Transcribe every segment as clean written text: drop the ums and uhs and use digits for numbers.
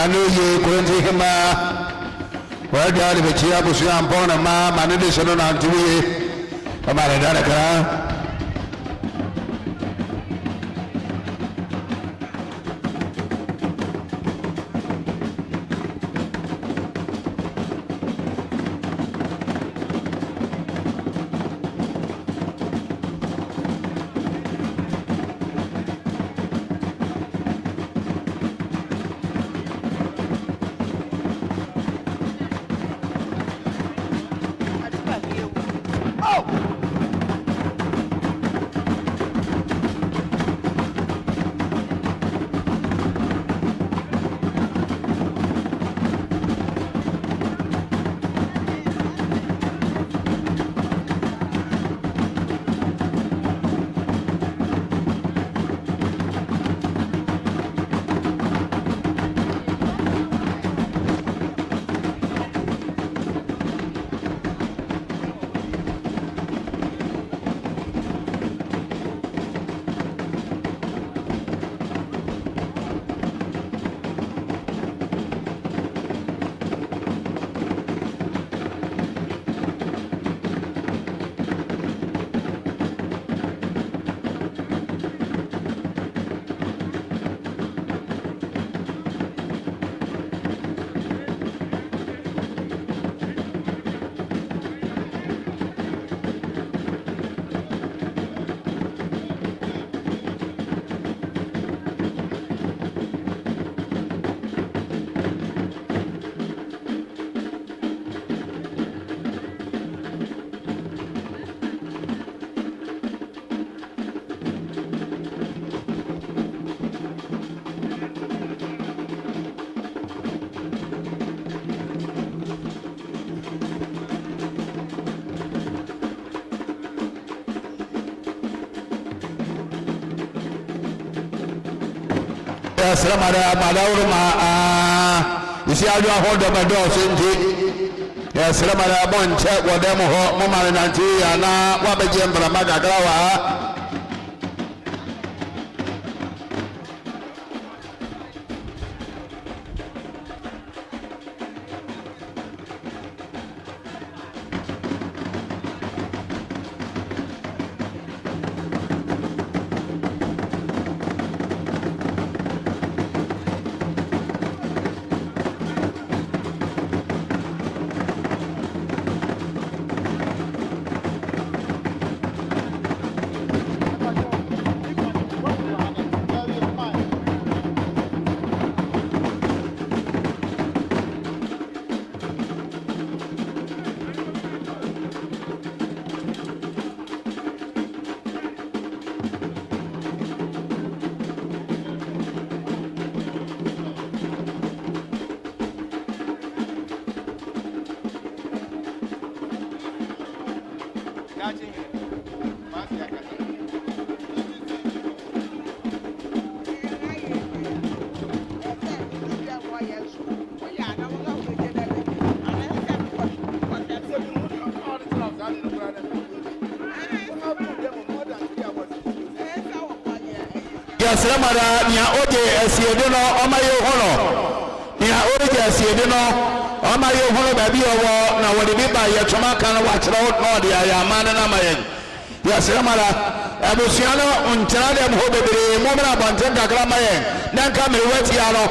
Nanuye Quentima Wada the Chia Busian Bona Ma Manadison on Tui Amaranaka. Salamada Madauruma, you see, I do hold up my door, Sinti. Yes, Salamada Bon check what them Mama and Auntie and Wabajem Bramagawa. Salamada Nia Oje Asiedino Omayo Hono Nia Oje Asiedino Omayo Hono Baby Owo na wadi biba ya chomaka na wachira no dia ya mana na mayen ya Salamada Abusiano untana dem ho bebere mo mena banten kakra mayen dan ka me wati ya no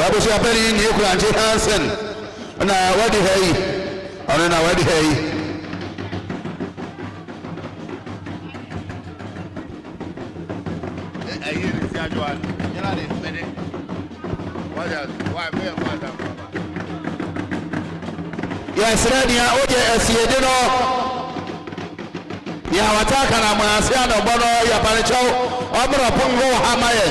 Abusi apeli ni ku anti Hansen na wadi hei ona na wadi hei ayi ni si ajoan yala ni mede waya wa be ma da ya sirania oje asiedino ya wataka na mwanasiano bono ya panichao obro pongo hamaye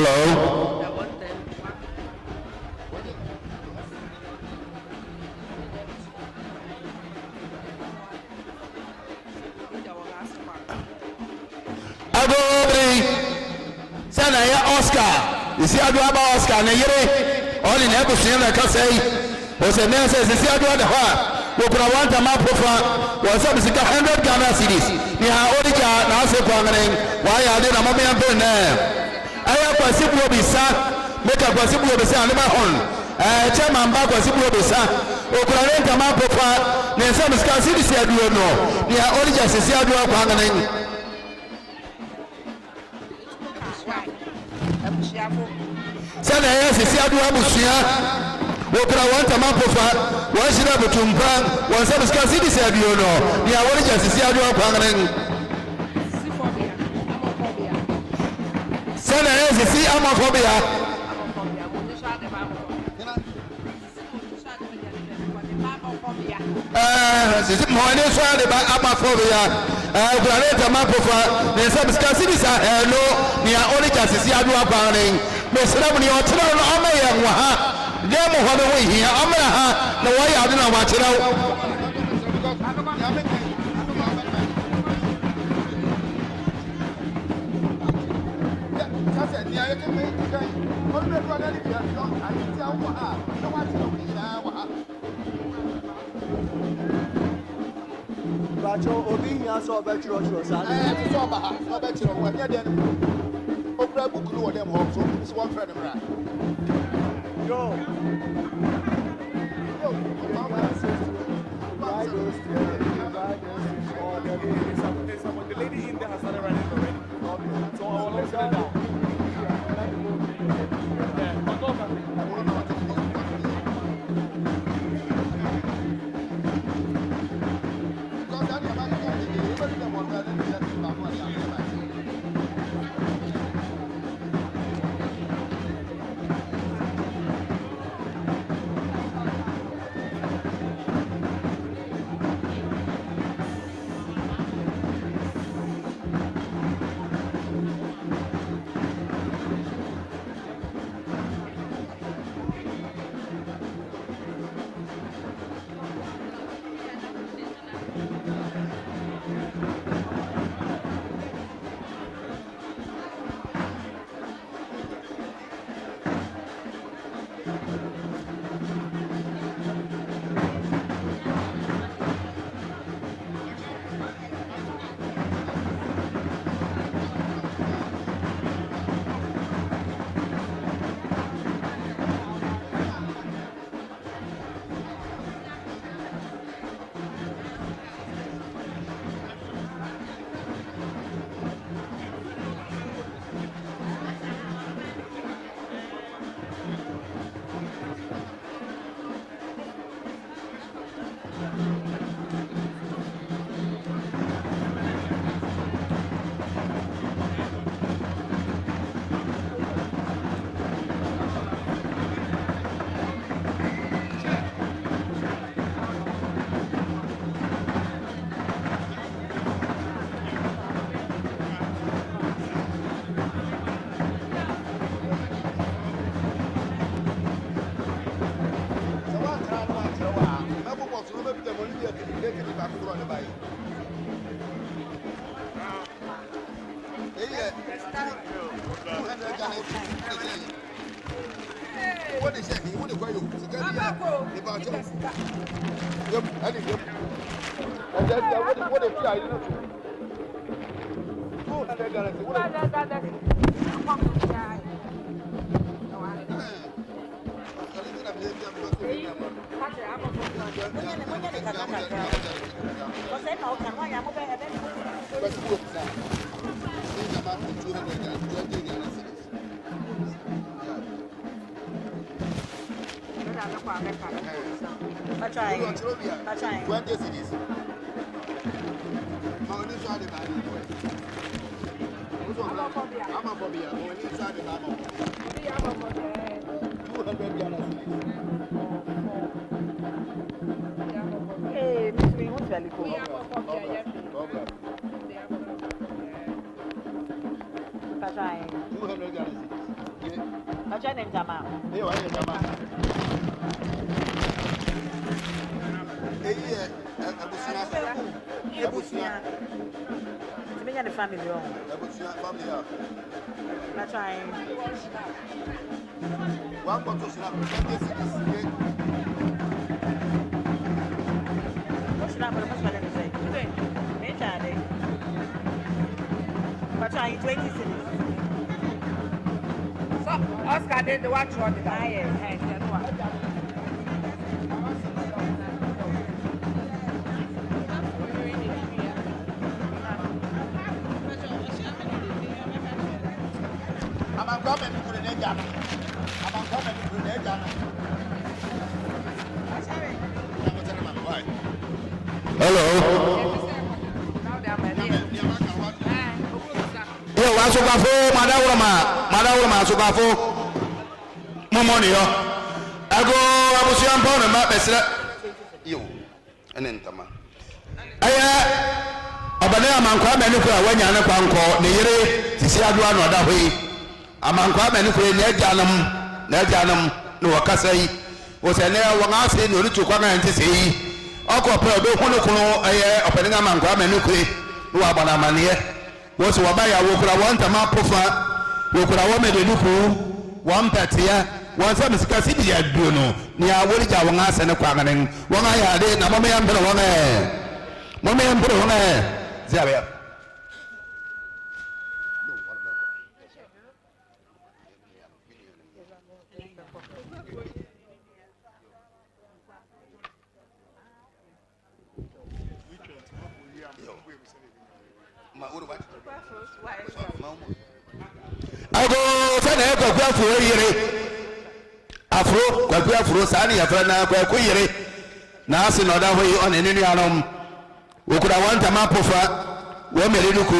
Hello. Sana ya Oscar. Isi adu aba Oscar na yere. Oni na ebusu na ka sei. O se na se isi adu ada ha. Wo kura wanta ma profa. Wo se bi sika 100 Ghana cedis. Ni ha odija na ase kwa ngane. Wa ya de na mama ya pe na. Aya kwa sibu obisa. Meka kwa sibu obisa ani ma hon. Chairman ba kwa sibu obisa. O kura renta ma profa. Na se bi sika cedis adu no. Ni ha odija sisi adu kwa ngane. Sana ya sisi adu abusia wokra wanta mapofa wanshira butumpa wansabu skazidi se abiono ni awori ja sisi adu akwangana sana ya sisi amafobia sisi mwani swade ba amafobia kuraleta mapofa ni sabu skazidi sa hello ni awori ja sisi adu akwangana Mesra ni otira no amaya wa ha demo hobe we hia amra ha na wa ya na wa tira Bacho obi nya so be chiro sa so ba ha so be chiro wa nya de Okra book no them home so it's one friend bra. Yo. The lady in there has started running already. Okay. So I will let her down. What is that? What is where you about yep, I did yep. And then what if I know? 200 galaxy. What I'm trying. 20 cities. I'm inside the Bible. I'm a phobia. I'm inside the Bible. 200 galaxies. Hey, Miss Me, what's that? We have a phobia. 200 galaxies. Acha name Jama. Hey, why you Jama? Hey, Abusia. Me and the family wrong. Abusia family. I'm trying. One bottle snap. What's not what I'm going to say? Me Charlie. But trying 20 cities. So Oscar did the watch on the guy. Yes, that's what. I'm coming to the neck. I'm coming to the neck. Hello. Yo, wasukafo, madawurama asukafo. Momoni yo. Ago abusiampo na ma besra. Yo. Enentama. Aya abane amankwa Manukure wanya ne kwanko ne yire sisi adua no da hoyi. Amankwa Manukure ne ajanam no wakasai. Wo se ne won ase no ritu kwa na nti sei. Akuapem be hunu kuno aye openi amankwa Manukure no abana mane. Wo se wabaya wo kura won tama pofa. Wo kura wo medenuku won patia won se misika sidi ya duo no ni awori ja won ase ne kwa nganen won aya de na mama ya mpere won mama ya mpere won ziabia Ago sana Akuapem yire Afful sani ya fra na Akuapem yire na ase no da hoyi one ne nuanom okura wanta mapofa wo merinuku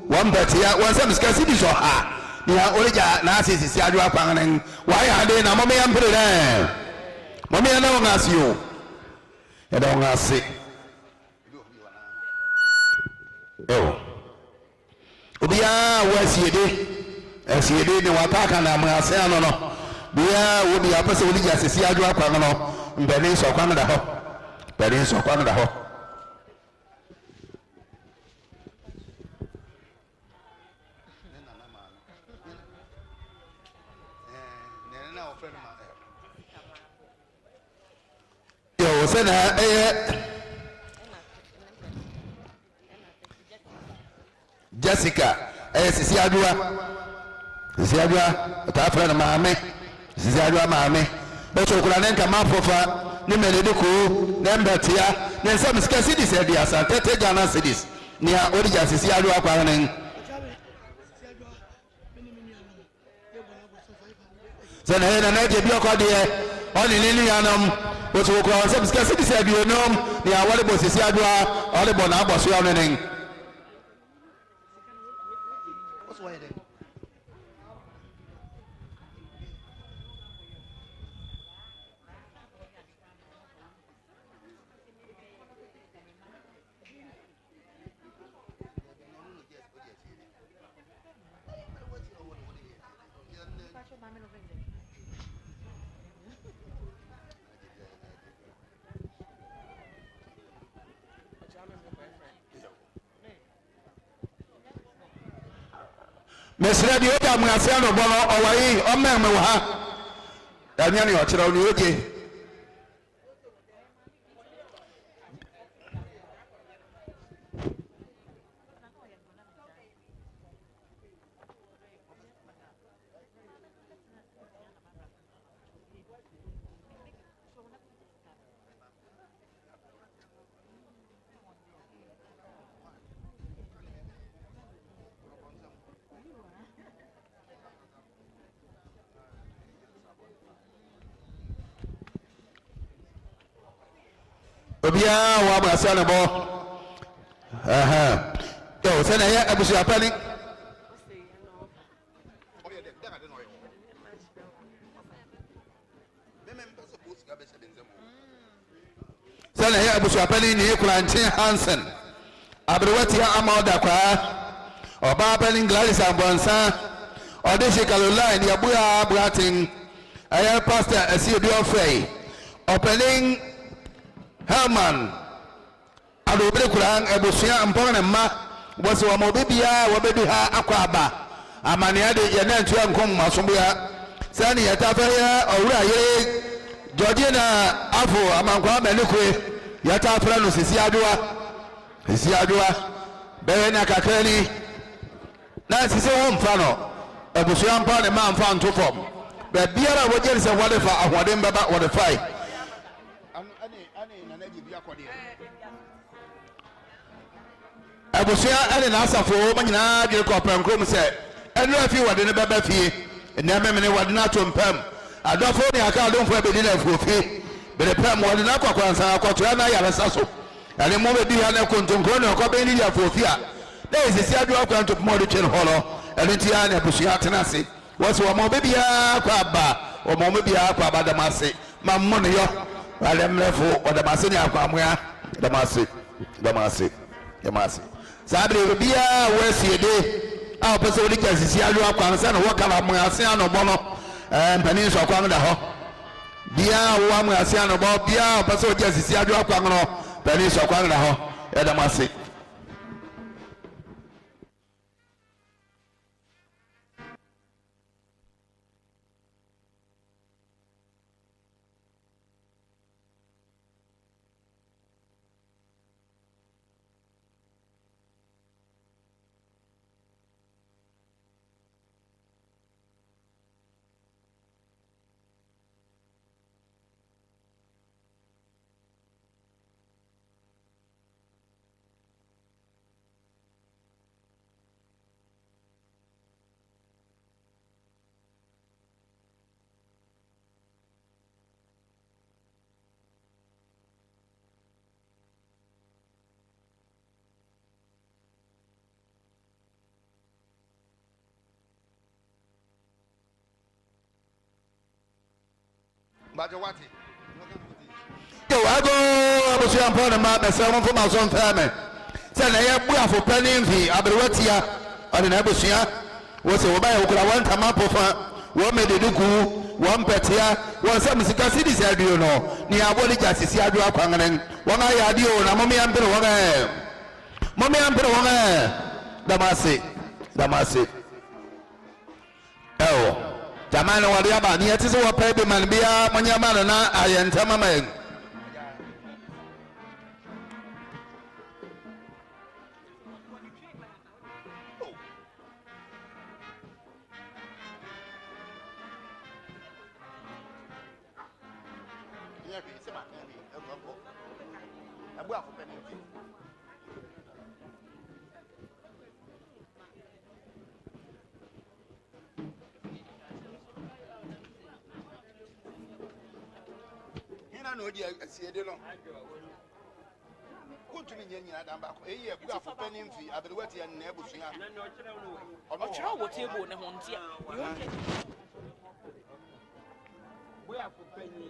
wo mbatia won sam ska sidi so ha ni ha orija na ase sisi adu akwan wa ya de na momme ya mpere na momme ya na won ase yo ya da won ase obia wasiede ne wataka na amase ano no bia wo bia pese wo lija sisi adu akwan no mbeni so kwan da ho yo se na Jessica sisi adua ta fra na maame sisi adua maame bo so kula nenka mapofa ni meleduku ne mbatia ne nsam ska sidis e dia sa tete Ghana sidis ni a orija sisi adua kwa nen sana hena na je bio kwa de oni nini yanam bo so kula nsam ska sidis e bio nom ni a wale bo sisi adua wale bo na aboso ya nen Mesra di oja mwase no bono owayi omemme wo ha danya ni ochira oni oje obia wa mwase no bo yo se na ya abusu apani se na ya abusu apani ni Kulantin Hansen abrewati ya amoda kwa oba apani Gladys Ambonsa Odesi Caroline Yabuya Bratin Air Pastor Asidio Frey opening Herman Adobere Kuran Ebusia Mpona Ma was wa mobibia wabedu ha akwaba amania de yenantu ankom masombuya sani yatafaya owura yere Georgina Afful amankwa Manukure yatafra no sisi adwa be na kakrani na sisi ho mfa no ebusuya mpa ne ma mfa nto fom be biara wo jeri se wode fa ahwade mbaba wode fai ani na naji bia kode abusuya ane na asafo manyina de Akuapem krom se enu afi wode ne baba fie na memene wode na tompam adofo ne aka adonfo abedi na afuofi bere pam wode na kwakwansa akwato na yaresa so ale mo be di ha na kontonkro ne akobe ni ya afuofi a na esisi adu akwanto mo de chen holo ene ti ya na abusuya tenase wose wo mo be bia kwa aba wo mo be bia kwa aba damase mammo ne yo ale mrefo wode damase ne akwamoa damase sabre bia wesiede a pese wodi kasisi alu akwansa na wokala mo ase anobo mpanin so akwan da ho bia wo mo ase anobo bia pese wodi kasisi alu akwan no mpanin so akwan da ho edamase Bajo wati. yo ago abusuya mpona ma bese mo foma so mfame se na ye bu afopani mfi aberwatia ode na abusuya wo se wo ba ye okura won tama pofa wo mededuku wo mpetia wo se musika sidi se aduo no ni abodi jasisi aduo akwanren won aya adio na momi ampere won damase ewo jamani wali aba ni ati se wo pa be man bia monyama na ayenta mama en no di asiede no kuntu ni nyanya da mbako eyi e ku afopani mfi aberwati ya na ebusuya ono Ọchịrị wo table ne ho ntia. Bu afopani.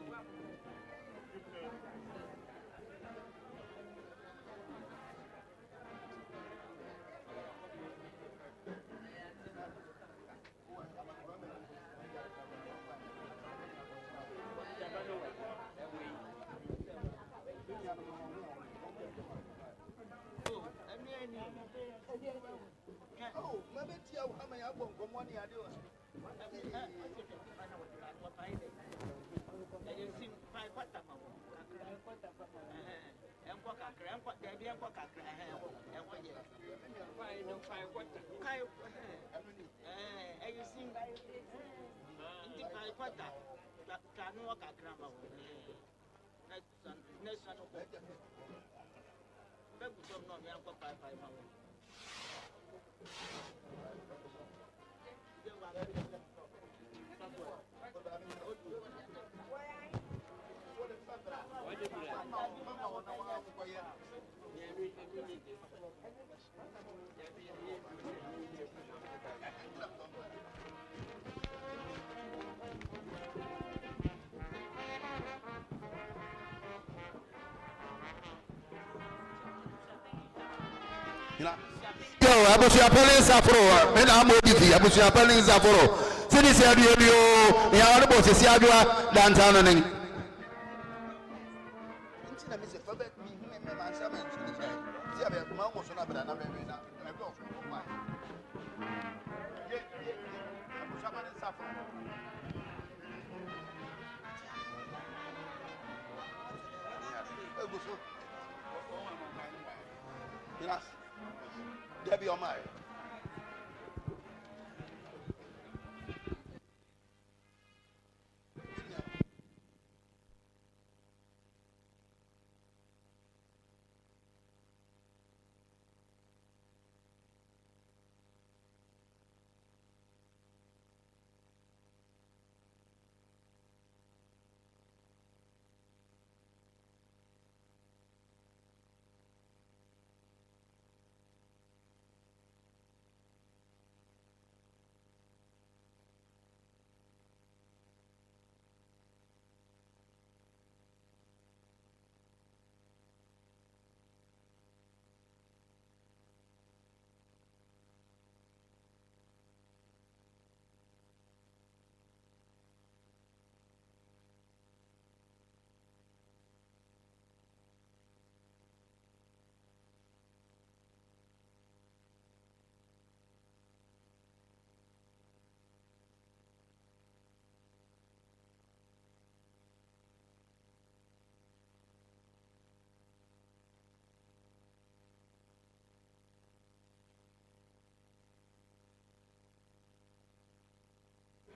oh mabeti ya hama ya bongo mwani ya dio Yo, Abusia Pelin Safro, and I'm with you, Abusia Pelin Safro. City said you, Yarabo, Siadua, downtown. Debbie or my.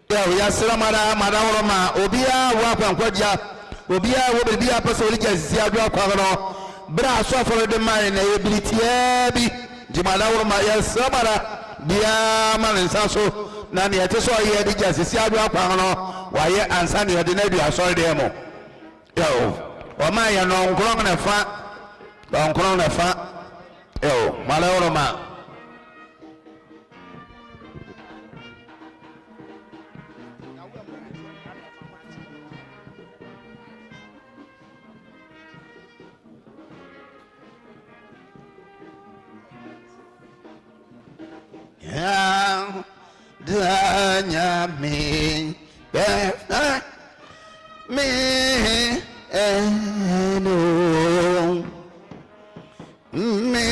Yasra Madama, Obia, Wap and Quadia, Obia, will be a person who gets Ziadra Quagano, Bra, suffer the mine, ability, Jimadama, Yasra, Bia, Man and Sasso, Nani, I just saw here the Ziadra Quagano, why, and Sunny had the Navy, I saw demo. Yo, or my non crown a fat, don't crown a fat, yo, Malama. Danya me, me, no, me,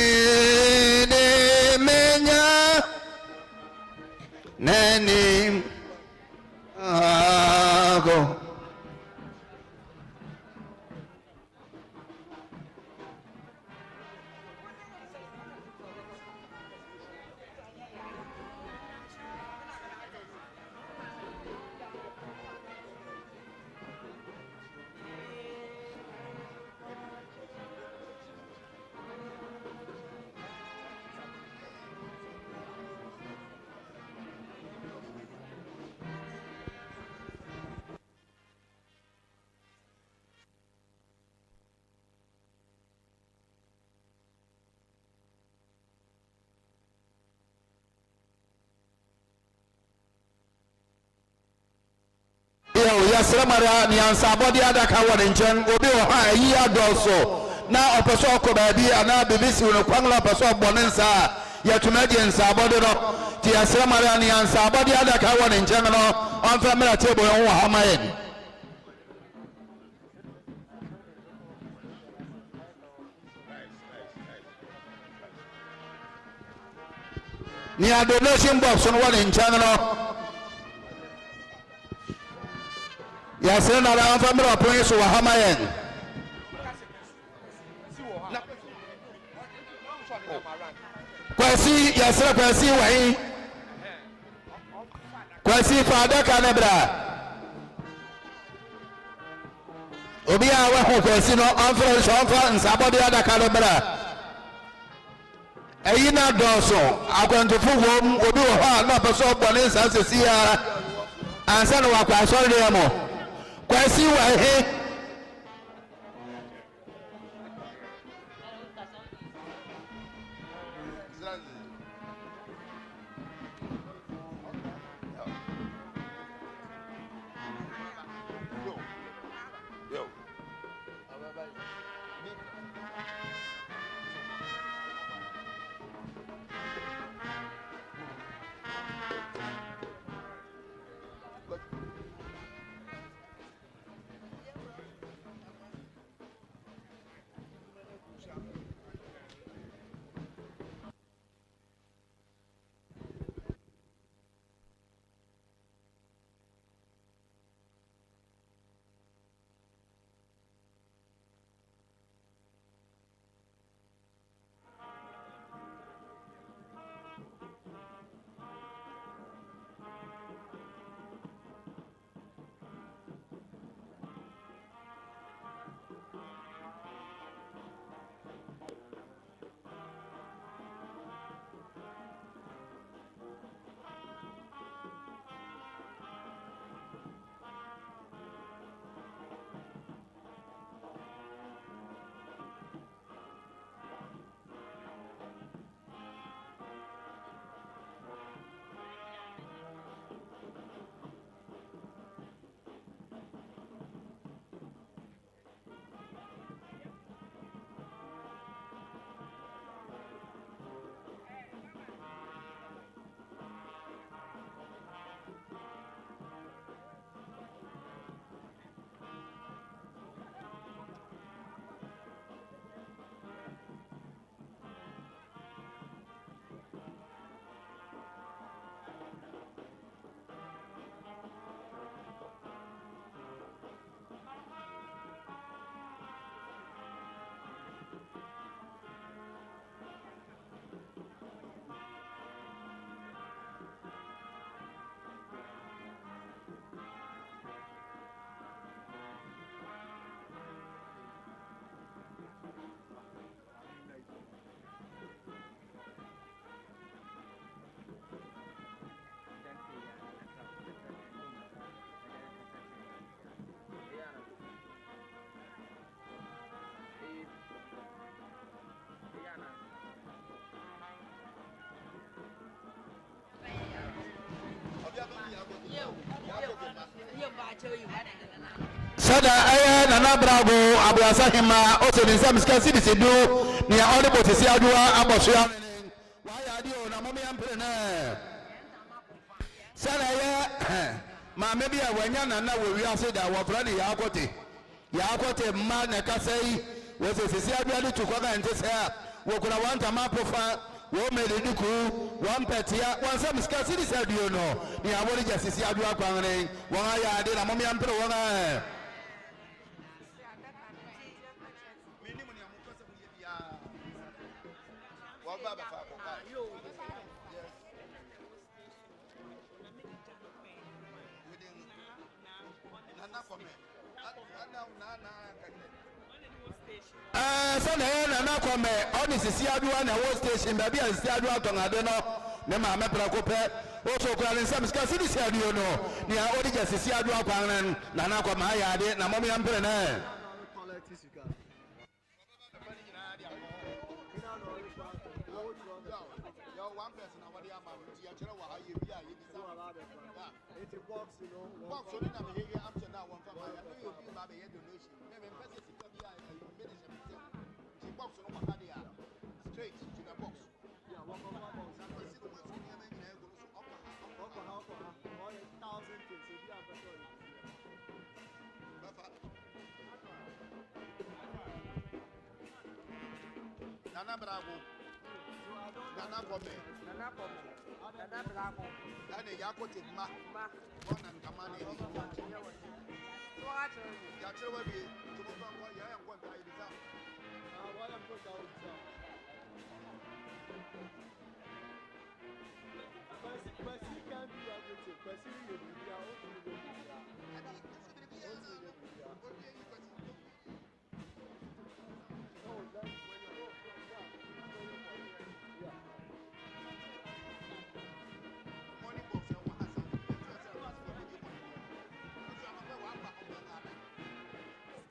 de menya, nani, go. Yasra Mara, Niansa body other coward in Chen, Obi or high year also. Now a person could be an abisi with a Kwangla person bonensa, yet Canadians are body up. Yasra Mara, Niansa body other coward in general, on family table on Hamayan. Near donation box on one in general. Yes, another family of Prince or Hamayan. Kwasi, yes, Kwasi, why? Kwasi, Father Canabra. Obia, what Kwasi, no, Uncle, and somebody other Canabra. Aina Dawson, I'm going to prove home, Obi, not a soap on his as a seer, and son of a Quasol. Kwasi wa he Sada aya nana bravo abuasa hima o se nsam ska si se do ne a ode botisi adua aboso ya wa ya di o na mo me ampere na sada ya ma me bia wanya nana wo wi ase da wo fra ne ya akote ma na kasai wo se sisi adua de tukwa ga nte se a wo kura wanta ma profa wo me de duku wan petia wan sam ska si se aduo no ne a wo de sisi adua kwan ne wo ya de na mo me ampere wo ga Sunday na Akuapem on the Sisiadua na wo station baby and Sisiadua tongade no me ma me pra ko pe o so kura nsam ska si Sisiadua no ni a odi je Sisiadua kwan na Akuapem ayade na mo me ampere na Nana Bravo. Nana Akuapem. Nana Bravo. Ane yakote ma. Bona ngamane ni. So acho. Ya chewe bi. Tumo kwa ya ya kwa ta ibiza. Wala mtoka uza. Pasi can do everything. Pasi you do ya o to do ya. Ani pasi bi ya. Okay you got it. Oh that when you go from that. Yeah. Morning box and what has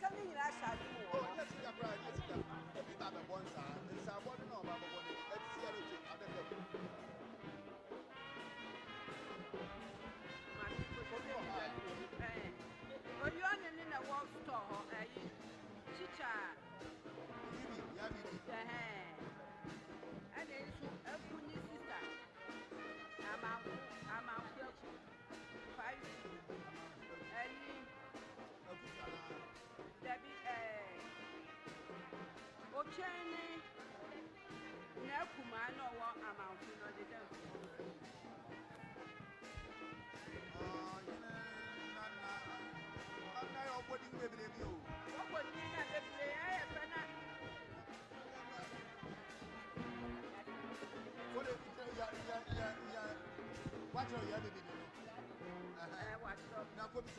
Coming in Asha. oh yes you are right. Yes you are. Every time the ones are it's a body no baba body. Let's see everything other than When you are in a walk store, chicha, and then a funny sister. I'm out here. Five. Debbie, Ochene, Nakumano, I'm out here. Watch your baby. Now go be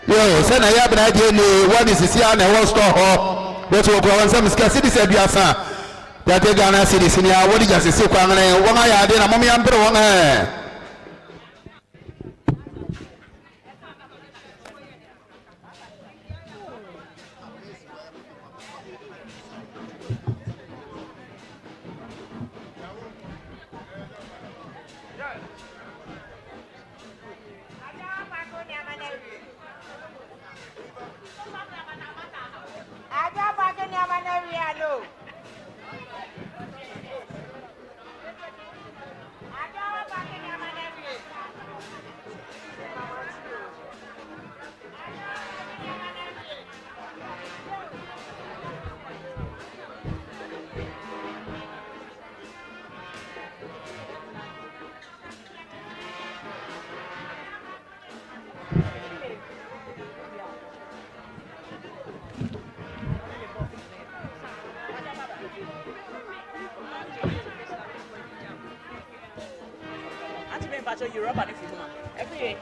Yo, send a yab na jeni what is here na what store ho. What you go on some scarcity said you asa. Ya te Ghana city senior what just say kwa ngene wo ma ya de na mommy ampere wo eh. Europe and every day.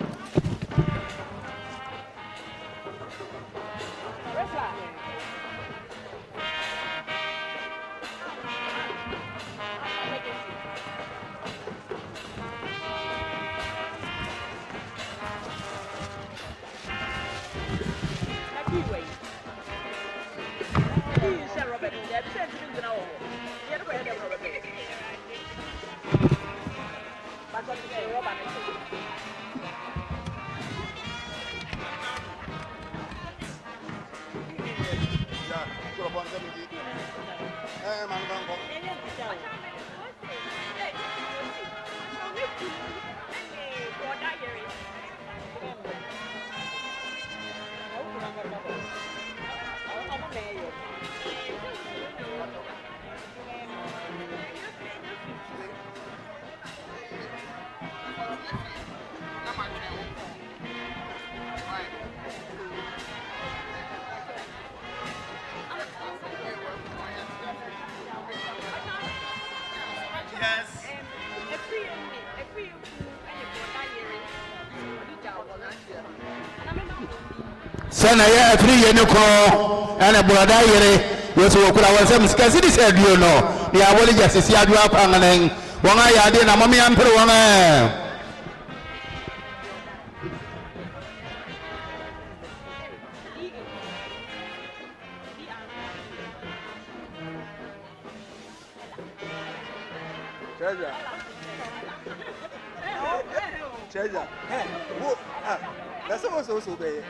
Sana ya 3 years no ko ana brother yere yeso okura wansem scarcity said you know ya woli jasisi adu apanganen wona ya de na mommy ampere wona Cheja. Hey, who? That's also be.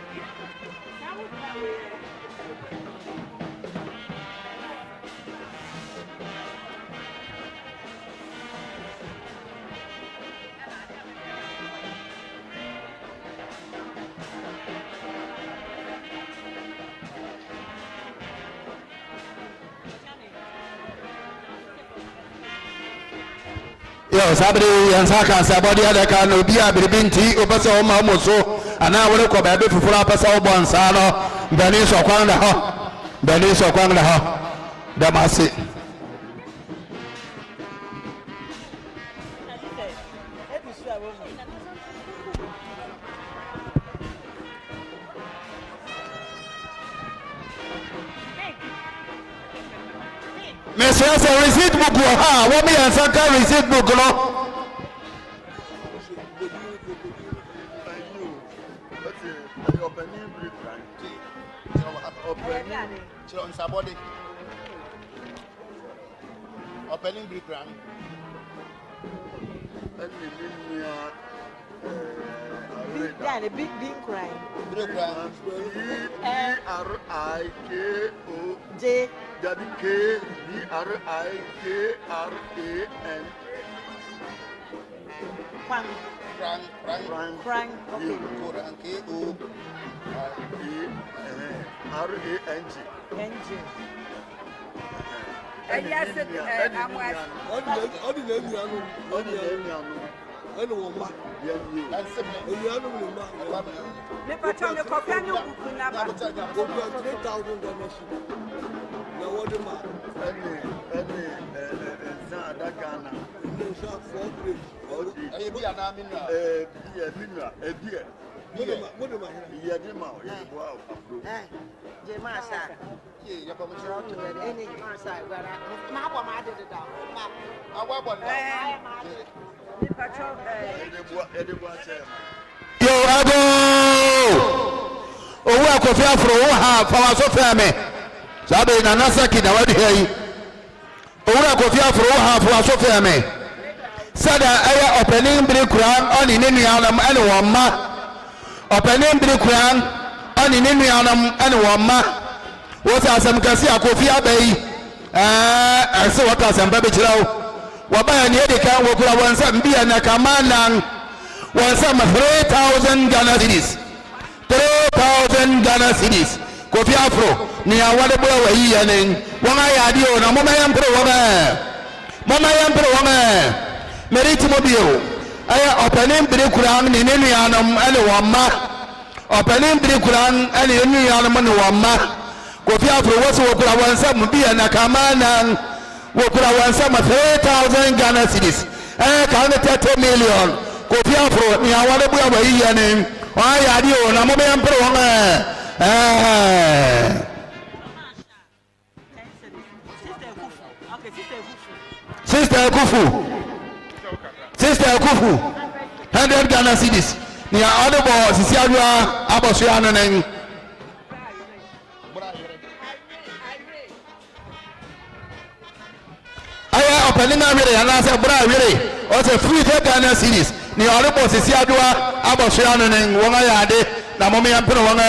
Yo, sabri yansaka sabodi ada kan obi abiribinti opese o ma mo so ana wore ko ba be fufura apese o bon sa no bani so kwan da ho bani so kwan da ho da mase Monsieur a receipt book ha wo me yansaka receipt book no Opening brick run. Yeah, the big crying. Brick run. J. KBRIKRAN. Frank. Frank. Okay. KORANG. Engine. Yes, I'm what? yo ago owo akofi afro wo ha fa wa so fe me sabe na nasaki na wadi yi owo akofi afro wo ha fa wa so fe me sada aya opening break Quran oni ne nuanam ene wo ma opening break Quran oni ne nuanam ene wo ma wo sa asem kasi akofi abai ase waka asem ba be kirawo wo ba ya ne de kan wo kura wonsa mbia na kamanan wonsa ma 3000 Ghana cedis 3000 Ghana cedis kofi afro ni awade bo wa yi ya nen won ayade o na mo ma yampre wo ma meriti mobile aya opening break Quran ni ne nuanam ene wo ma opening break Quran ene nuanam ne wo ma kofi afro wo so kura wonsa mbia na kamanan wo kura wonsa ma 3000 Ghana cedis ka ne 30 million kofi afro ni awade bo wa yi ya nen won ayade o na mo ma yampre wo Sister Akufu 100 Ghana cedis ni audible sisi adua aboso ya nanan aya opening awere ana say bra awere o say free Ghana cedis ni audible sisi adua aboso ya nanan won ayade na mo me yampere won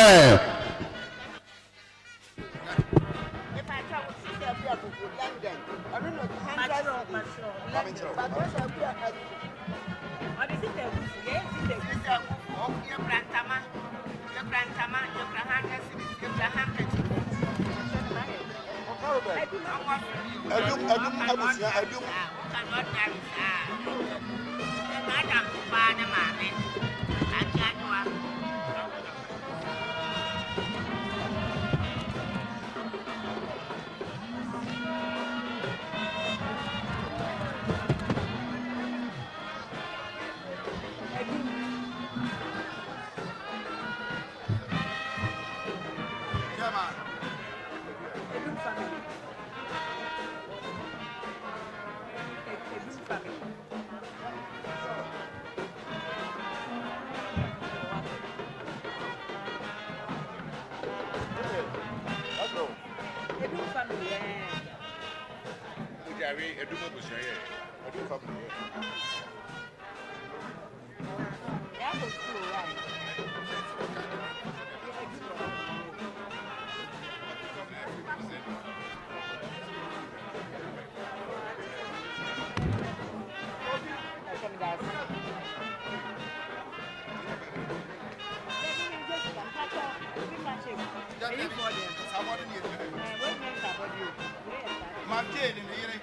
Magye ni yire.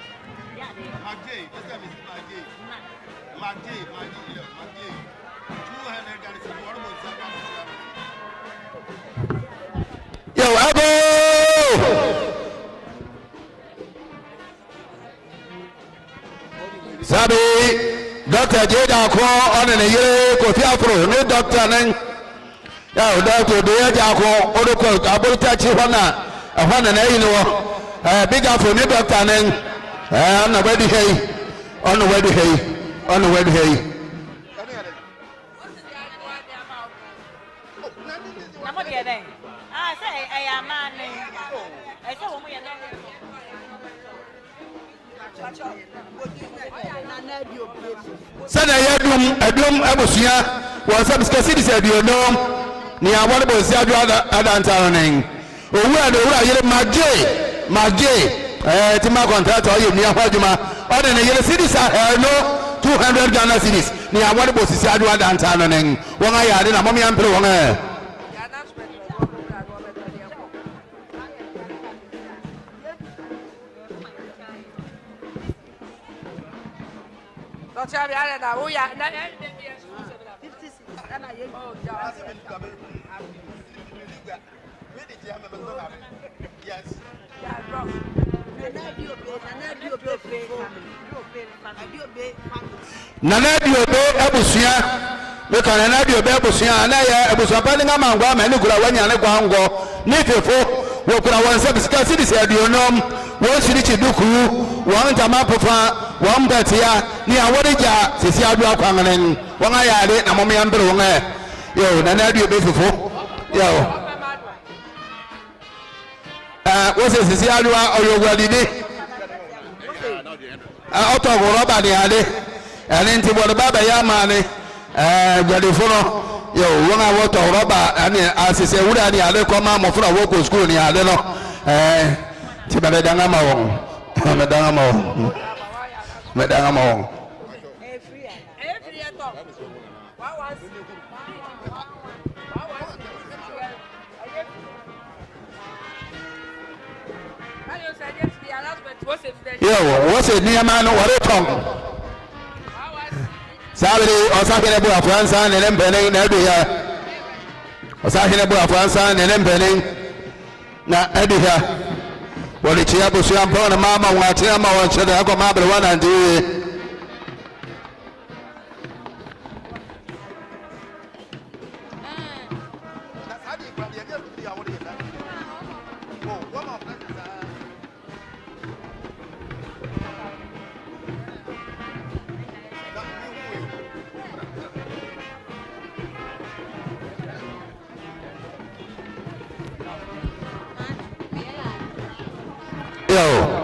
Magye, this time is Magye. Magye. 200 Ghana cedis. What about Zambia? Yo, Abo! Sabi, Dr. Jeda Ko on the year, Kofi Afful, no doctor name. Yo, Dr. Jeda Ko, Odoko, Abuta Chihana, a one and a big Afful, no doctor name. On the wedding hay, on the wedding hay, on the wedding hay. I say I am man. I say we Sana yadum abusia wa subscribe this video no ni awon bo si adu adanta nen owu ade owu ayere magye ti ma contractor ye ni ahwaduma o de ne yere cedis no 200 Ghana cedis ni awon bo si adu adanta nen won ayade na momi ampere won Yes. Nana Diobe abusia we kan Nana Diobe abusia na ya abusia pa nga mangwa ma ni kura wanya ne kwango ni fefo wo kura won se bisika sidisi aduonom wo shiri chiduku won tama pofa won betia ni aworija sisi adu akwangen won ayare na mom yambere won yo Nana Diobe fefo yo wo se sisi adu oyogwadide auto roba ni ale ani nti bo baba ya mane gwadefo yo wona woto roba ani asese wura ni ale ko ma mo fura wo ko school ni ale no ti bale danga ma won medanga ma won every yo what's it near man what it tongue sabiri osakene bu afansa ne lempene na edu ya osakene bu afansa ne lempene na edu ya wole chia bu so ampa na mama wa tia ma wa chede akọ ma bre wana ndi yo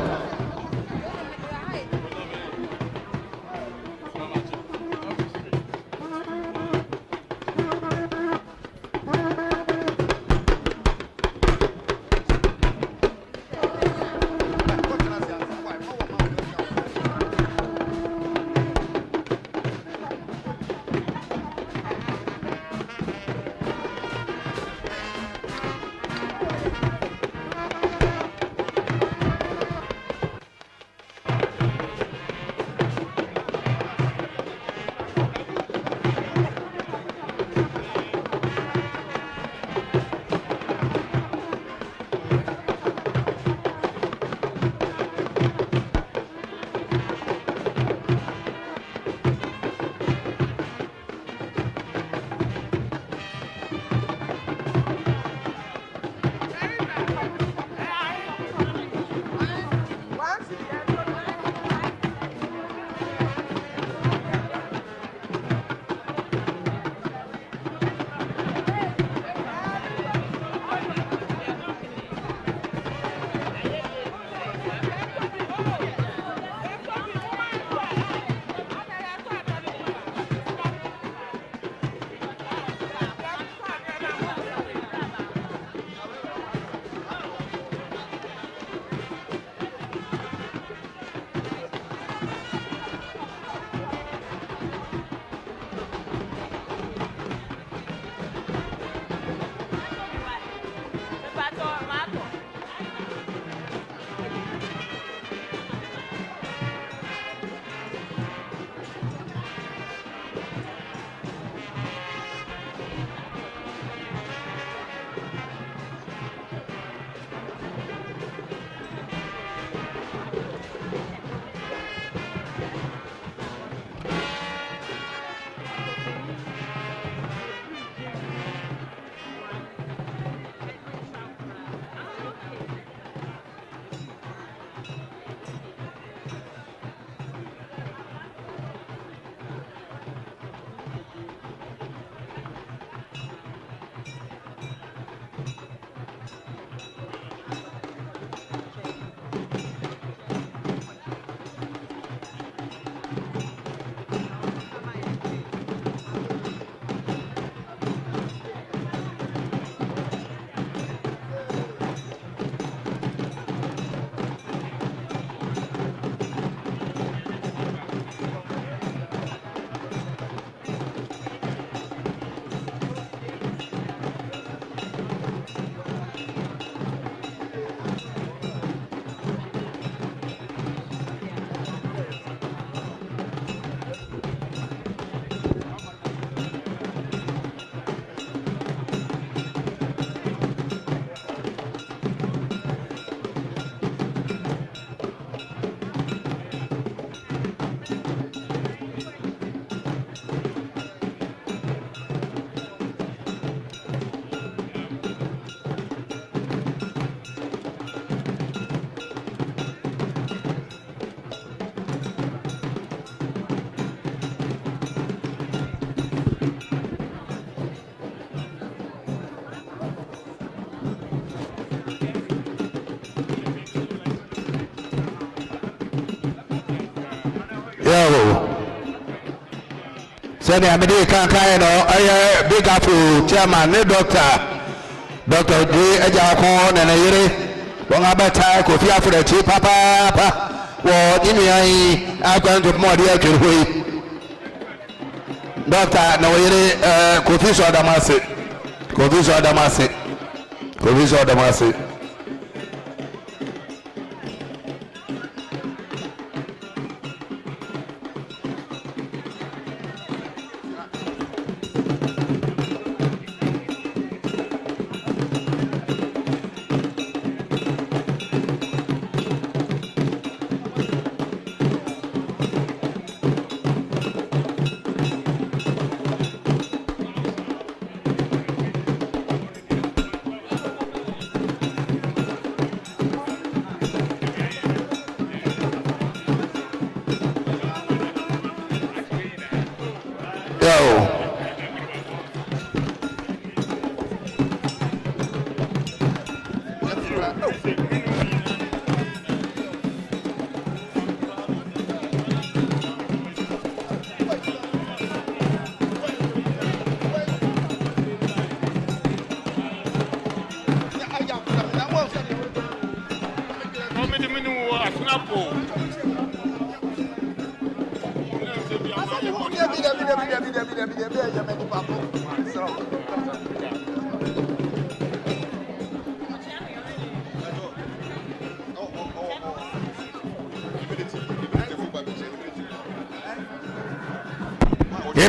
Send me a kind of big Afful chairman, Dr. J. Ejakon and a yere. Long about time, coffee for the cheap papa. Well, I'm going to more dear to wait. Doctor, no, coffee or Damasi. Coffee or Damasi. Coffee or Damasi.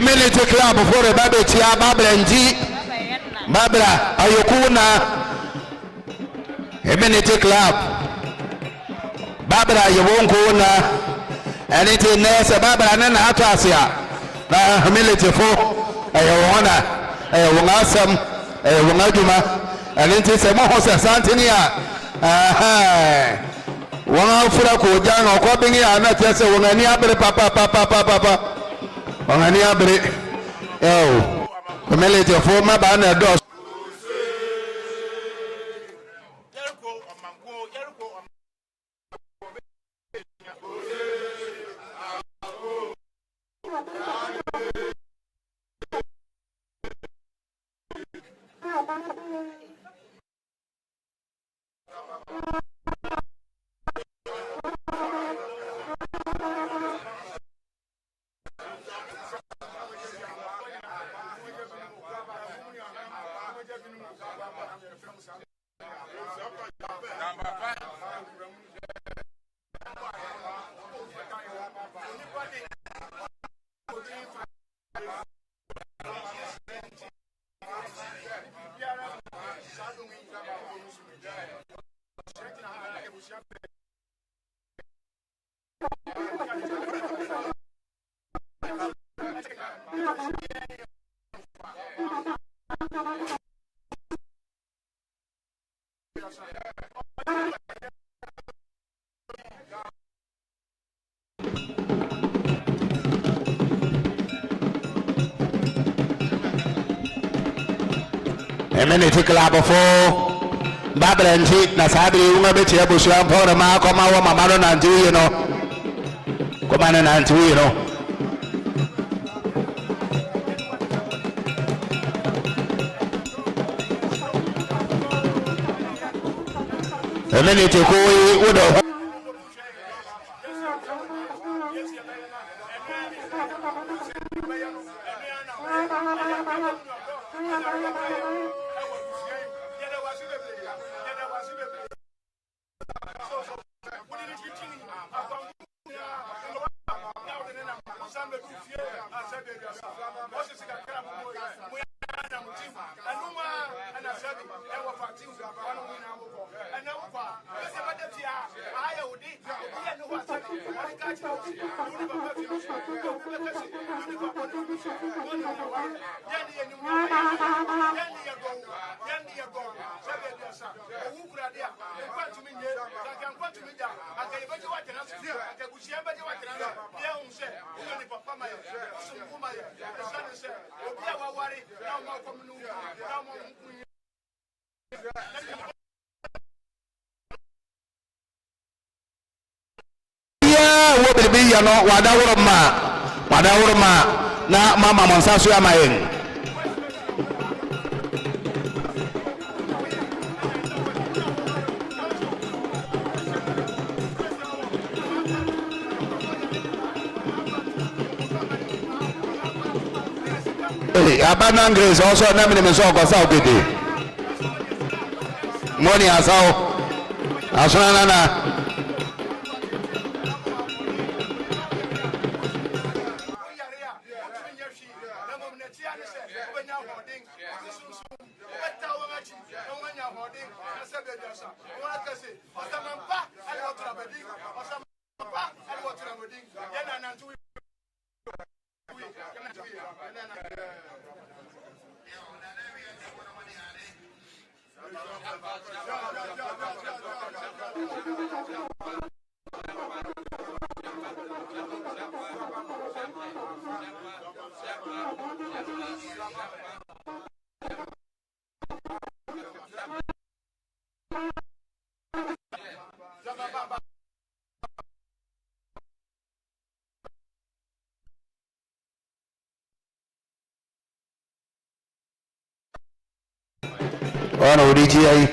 Military club before the Baby Chia Babla and G Babla Ayokuna. A military club Babla you won't go and it's in there Babla and Atasia military for a Wangasam a Wangajuma and it is a Mohosa Santinia. One out for a cool young or copying it and not just a Wangania Papa. On any other, the military for my banner doors. Minute club before Babla and Cheat Nasabi, you may be able to have a mark on my mother and do you know. Come on and do you know. A minute to go would have. na mama monsa so ya mayen abandon grace also na me so ko sa okete money asao asona na Ona udiji ai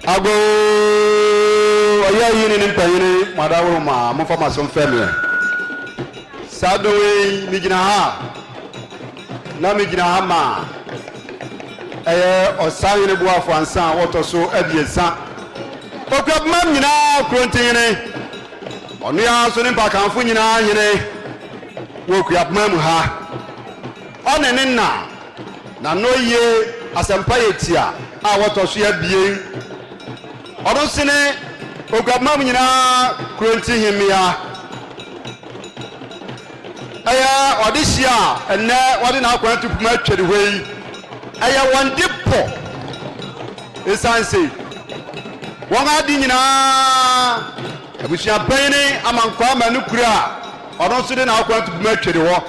ago aya yini ni mpanyini madawo ma mofa masom family sadowe mi gina ha na mi gina ha ma osan yini bo afo ansan woto so abiesa Akuapem nyina krontiyini onu ya so ni mpakanfo nyina yini wo Akuapem ha onene na no ye asempa yetia a woto so ya bie Odo sine Akuapem nyina kronti himia aya odisia enne wode na akwantu puma atwede hoi aya wonde po esanse won adi nyina abusia panyini amankwa Manukure a odo so de na akwantu puma atwede ho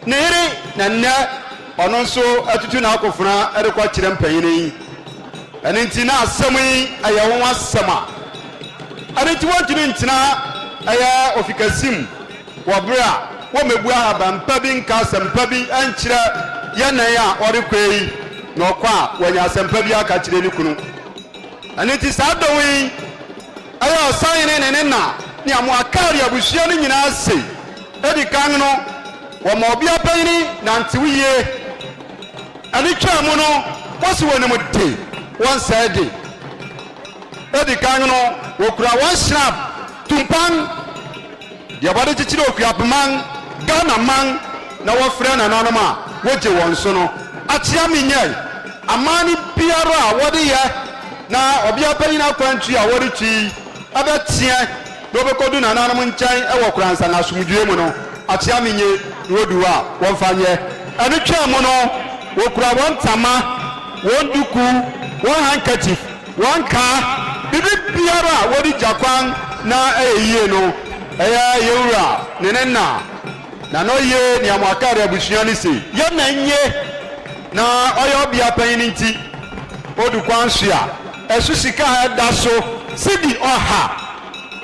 nere na nne ono so atutu na akofuna edekwa kire mpanyini ene ntina asemi aya won asema ene ti wotuni ntina aya ofikasim wobra wo mebu abampa bi nka asempa bi ankyire yenan a orekwei na okwa wanya asempa bi aka kire ni kunu ene ti sadowi aya osan ne na ni amo akari abusia ni nyina ase edi kan no wo ma obi apanyini na ntiwiye ani twa mu no wosi woni mu de won say de edi kan no wokura won snap tumpan de body chichire Akuapem Ghana man na wo frɛ na nanom a woje won so no atia minyai amani biara a wode ye na obia panyin akwantu a wode twi abetie do bekodu na nanom nkyɛn ɛwɔ kuransa na asumdue mu no atia minye wodu a won fanye ani twa mu no wokura won tama won duku won handkerchief won ka bibi biara a wode jakwan na ɛyie no ɛyɛ yewura nenenna na no ye ni amakare abusua ni se ye na nye na oyo bia panyin nti odu kwanso a esu sika da so sidi oha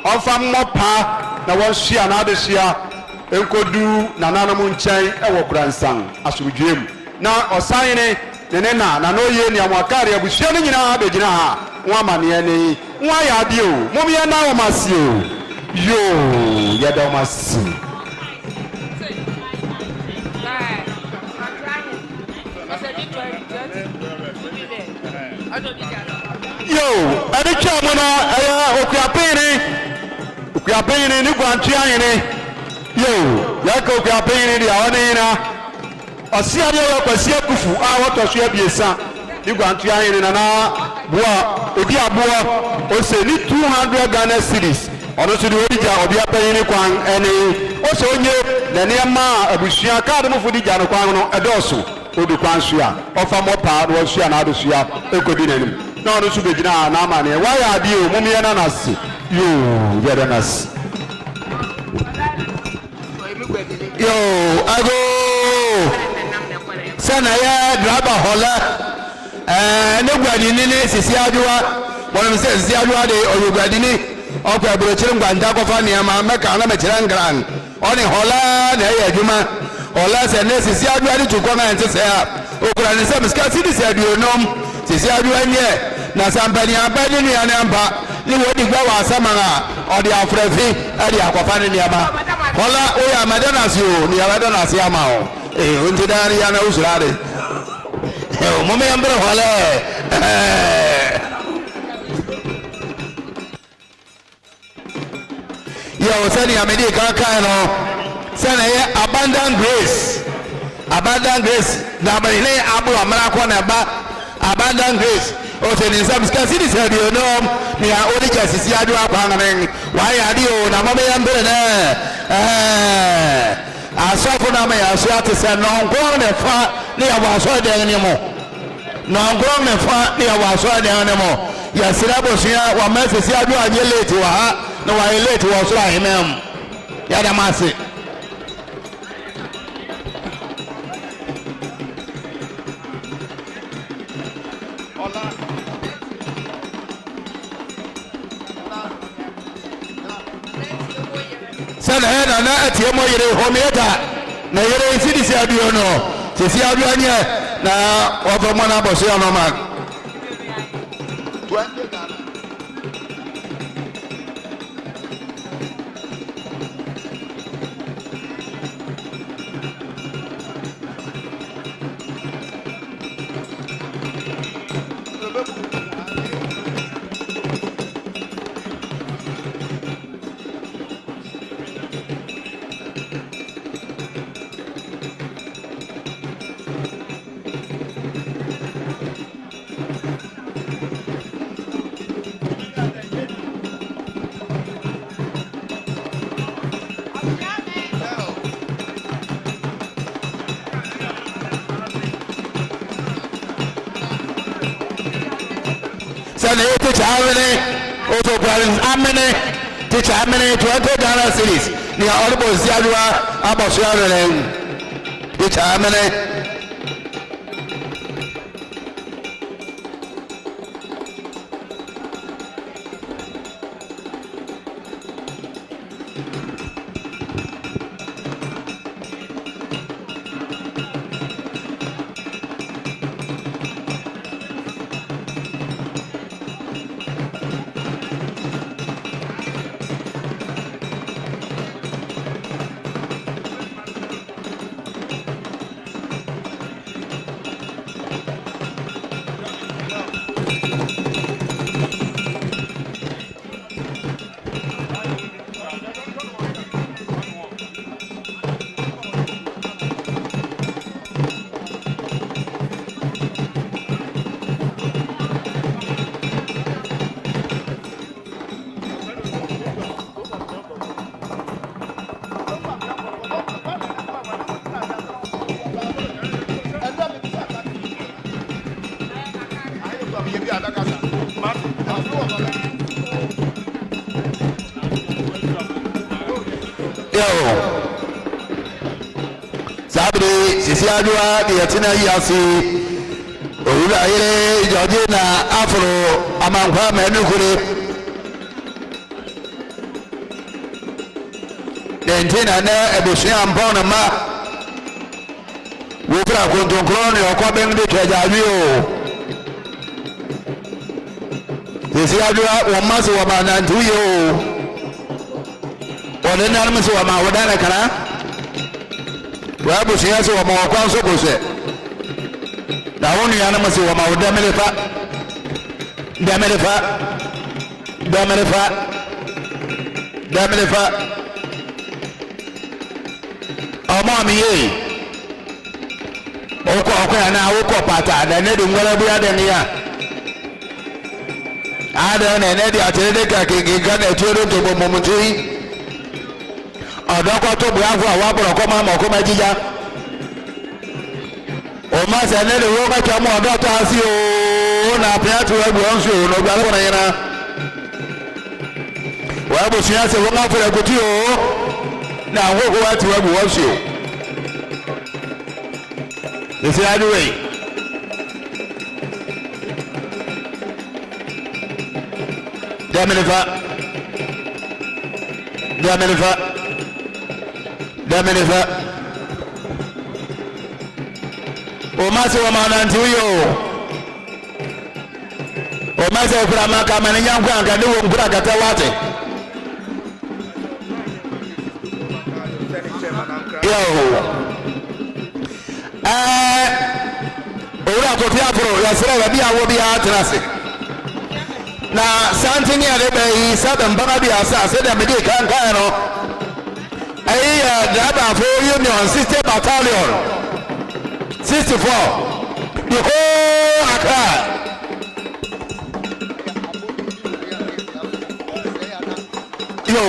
onfa mmopa na wonsua na adesia enkodu na nanom nkyɛn ɛwɔ kuransan asubudwem na ɔsan ne na no ye ni amakare abusua ni nyina abegyina ha wo amane ne wo ayade o mom ye na wo mase o yo ye da mase yo ani twa mu no ɛyɛ Akuapem ni gwantua yene yo yaka Akuapem ni awone na ɔsia de yɛ kwasi akufu a wɔtɔ so abiesa ni gwantua yene na boa obi aboa ose ni 200 Ghana cedis ɔno so de orija obi apanyin kwan ɛne ose onye na nneɛma abusua kaade mu fudi gya no kwan no ɛdɔɔso odu kwan so a ɔfa mɔpa na wɔsua na adosua ekodi n'anim na ɔno so begyina na ama ne wayɛ ade o mom yɛ na nase yo yɛ da nase yo ago sana yɛ draba hɔlɛ ne guadini ne sisi adwoa wɔnom sɛ sisi adwoa de ɔyɛ guadini ɔkɔ aburokyere ngwanta kɔfa nneɛma mɛka na mɛkyerɛ nkran ɔne hɔlɛ na ɛyɛ adwuma hɔlɛ sɛ ne sisi adwoa de tukɔ na ɛnte sɛ a okura ne sɛ misika sidi sɛ aduonom sisi adwoa nyɛ na sampani abɛni nua ne mpa ne wodi gba wa asama a ɔde afrɛfi ɛde akɔfa ne nneɛma hɔlɛ oyɛ amadana si o ne yɛbɛdana si ama o onti dan ya na usurade mome ya mbere hɔlɛ yo sɛne amedi kaka no sɛne yɛ abundant grace na abɛne abo amara kɔ na ba abundant grace o se ni nsɛm sika sidi sɛ aduonom nea wode gya sisi adwo akwanganen wayɛ ade o na mome ya mbere ne asɔfo na ma yɛ aso ate sɛ nɔnkoro ne fa ne yɛ wɔ asɔredan ne mu nɔnkoro ne fa ne yɛ wɔ asɔredan ne mu yɛsrɛ abosua wɔma sisi adwo anyɛ late wɔ ha na wɔayɛ late wɔ soro ahemam yɛda ma ase sɛna ɛna na atie mɔ yere hɔmeɛta na yere sidi sɛ aduo no sisi aduo nyɛ na ɔfɛ mɔ na abɔ so yɛ nɔma 20 Ghana sɛne yɛ teacher amene also parents amene teacher amene 20 Ghana cedis nea ɔde bɔ sisi adwoa abɔ so amene teacher amene Sabri sisi adua de yatina yasi owura yere Georgina Afful amankwa Manukure dentina na ebusia mpona ma wofra kontonkro ne Akuapem de twajawi o sisi adua womase wabanantu yo wone nanmse wama wodana kana wabu siasa wa mawakwanso kose na wonu yana mase wa mawdamelefa amami ye oko yana oko pata da ne dungwala buya da niya ada ne ne di atere ka ke ga na tuoro to bo momutui ọ̀dọ́kọ́ tó bùyá fún àwọn abúrọ̀kọ́ máa mọ̀ kó máa jíjá o máa sẹ̀ ní ìwé ọkọ̀ mú ọ̀dọ́ tó á sí ooo na àpẹyà tí wọ́n bù ọ́n sí òun lọ́gbà lọ́wọ́ yẹn náà wọ́n bù sí ẹsẹ̀ wọ́n máa fún ẹ̀kú tí ooo ní àwọn òkú wá tí wọ́n bù wọ́n sí o èsì adúwẹ̀ yìí dẹ́mẹ́lẹ́fà o ma se wa mananti yo o ma se kura maka mani nyankwa anka de wo kura kata wate yo owura ko fi afro ya sere wa bi awo bi atrase na santini ale bai saban baga bi asa se da me de kan kan no Draba for Union 60 Battalion 64 the whole Accra yo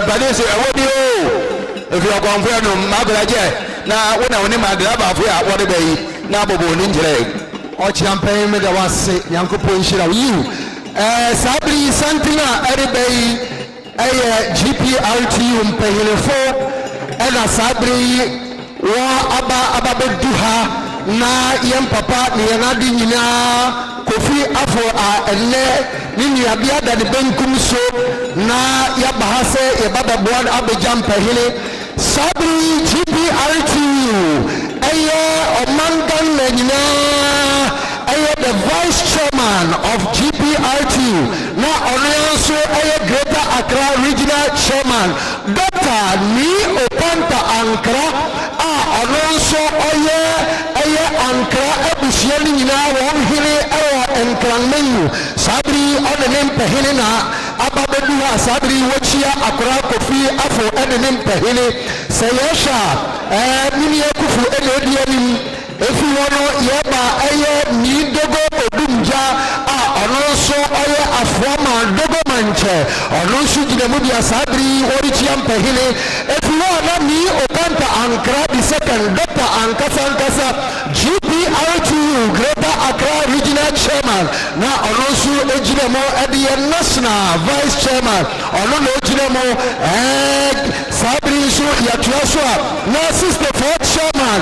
Banese awodi o if you are confirmed no magulaje na wona woni madraba for ya wode bayi na bobo ni njire o champion me da wase yankopo nshira you sabri santina everybody GPRT mpehilefo ena sabri wa aba beduha na yem papa ni yanadi nyina kofi afo a enne ni abia da de benkum so na ya bahase ya baba board abejam mpehile sabri GPRT omangan nyina the vice chairman of GPRT na also Greater Accra regional chairman Dr. Ni Opanta Ankara also Ankara ebusiani nyina won hili enkran menu sabri onenem pehini na ababedu sabri wachia Accra kofi afo enenem pehini seyesha mini ekufu enedianim efi wono yeba ni dogo odumja ononso afuama dogo manche ononso jinemudia sabri orichia mpehile efi wono ni Opanta Ankara the second Dr. Ankasa GPRT Greater Accra regional chairman na ononso ejinemo ediye national vice chairman onono ejinemo sabri so yatuaso na 64th chairman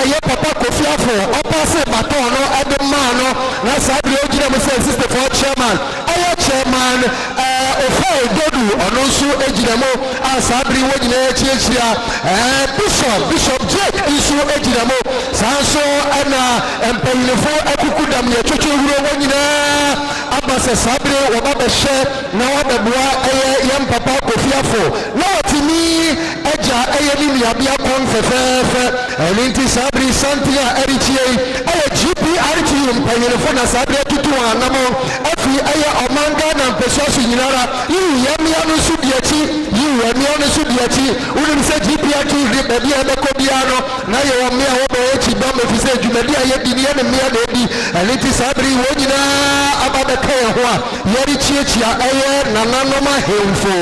ye papa kofi afo opase baton no edemano na sabri ojina mo say 64 chairman chairman ofai dodu ononso ejina mo sabri wojina echiechia bishop Jake isu ejina mo sanso ana empelefo akukudam ye chocho wuro wonyina abase sabri wababehye na wabebua yem papa kofi afo na otimi eja ni abia kon fefefe elinti sabri santia erichie GPRT mpanyelefo na sabri tutu anamo afi omanga na mpesosu nyinara yemia no sudiachi unim se GPRT bebi ebekobiano na ye omia wobo echi dom efise jumedia ye dinie ne mia na ebi elinti sabri wonyina ababeka ye ho a yerichie nananoma hemfo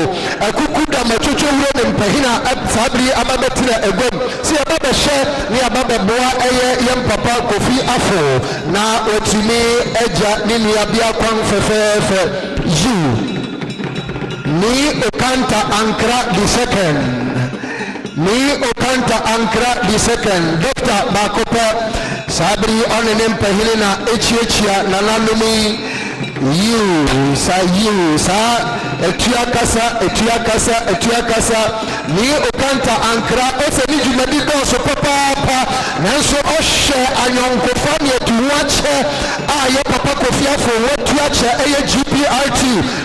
akukuda machocho wuro ne mpahina sabri ababetina egom si ababehye ni ababeboa yem papa kofi afo na otimi eja ni abia kwan fefefe you Ni Okanta Ankra the second. Ni Okanta Ankra the second. Dr. Akuapem Sabri onenem pahilina echiechia nananumi you sa etuakasa ni Okanta Ankra ose ni jumadi do so papa nanso ohye anyonkofam yetuache aye papa kofiafo wotuache eye GPRT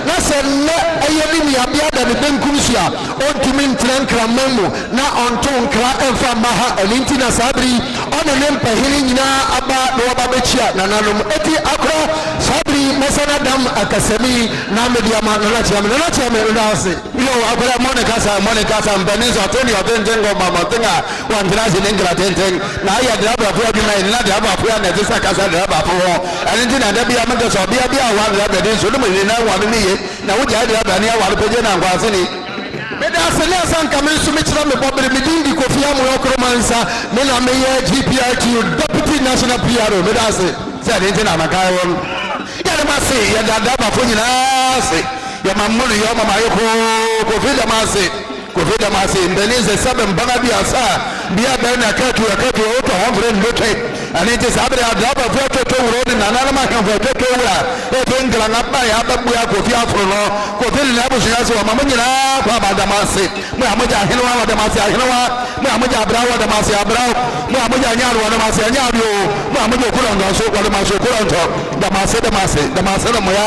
na se ne eye ni abiada ne benkumsia ontumi ntrenkra memu na ontonkra emfa maha elintina sabri onenem pahili nyina aba no babechia nananum eti akro sabri mesanadam akasemi na mediama na chiame ndase yo abara monica sa mbenizo teni otenjengo mama tenga wandrazi nengla tenten na ya draba fu bi na draba fu na tesa kasa draba fu alinti na dabi amaka so bia wa draba den so no na wa ni ye na wo ja draba ni wa peje na ngwase ni meda asele asanka me so me kira me bobere me dindi kofia mo okromansa me na me ye GPRT deputy national PRO meda ase se alinti na makai won ya de mase ya draba fu nyina ase ya mamuru ya mama yoko kofida mase mbenize sabe mbanga biasa bia bena katu oto honfre ndote anite sabre adaba foto to urodi nanana ma honfre to ura e ngala ngapa ya babu ya kofi afro no kofi na bushi yaso wa mamunyina kwa badamase mu amuja hinwa wa damase hinwa mu amuja abrawa damase abrawo mu amuja nyaru wa damase nyaru mu amuja kurongo so wa damase kurongo damase no moya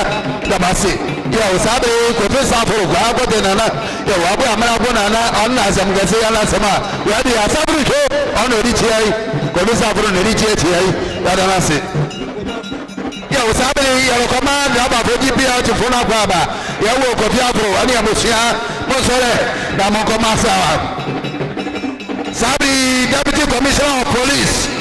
damase ya usabe kofi safro kwa kote nana ya wabu amara bona onna zamgase yana sama wadi asabru ko ono richiai ko bisa afro ne richiai ya damase ya usabe ya lokoma aba foji pia tufuna kwa ba ya wo ko pia afro ani amusia mo sore da mo ko masawa sabi deputy commissioner of police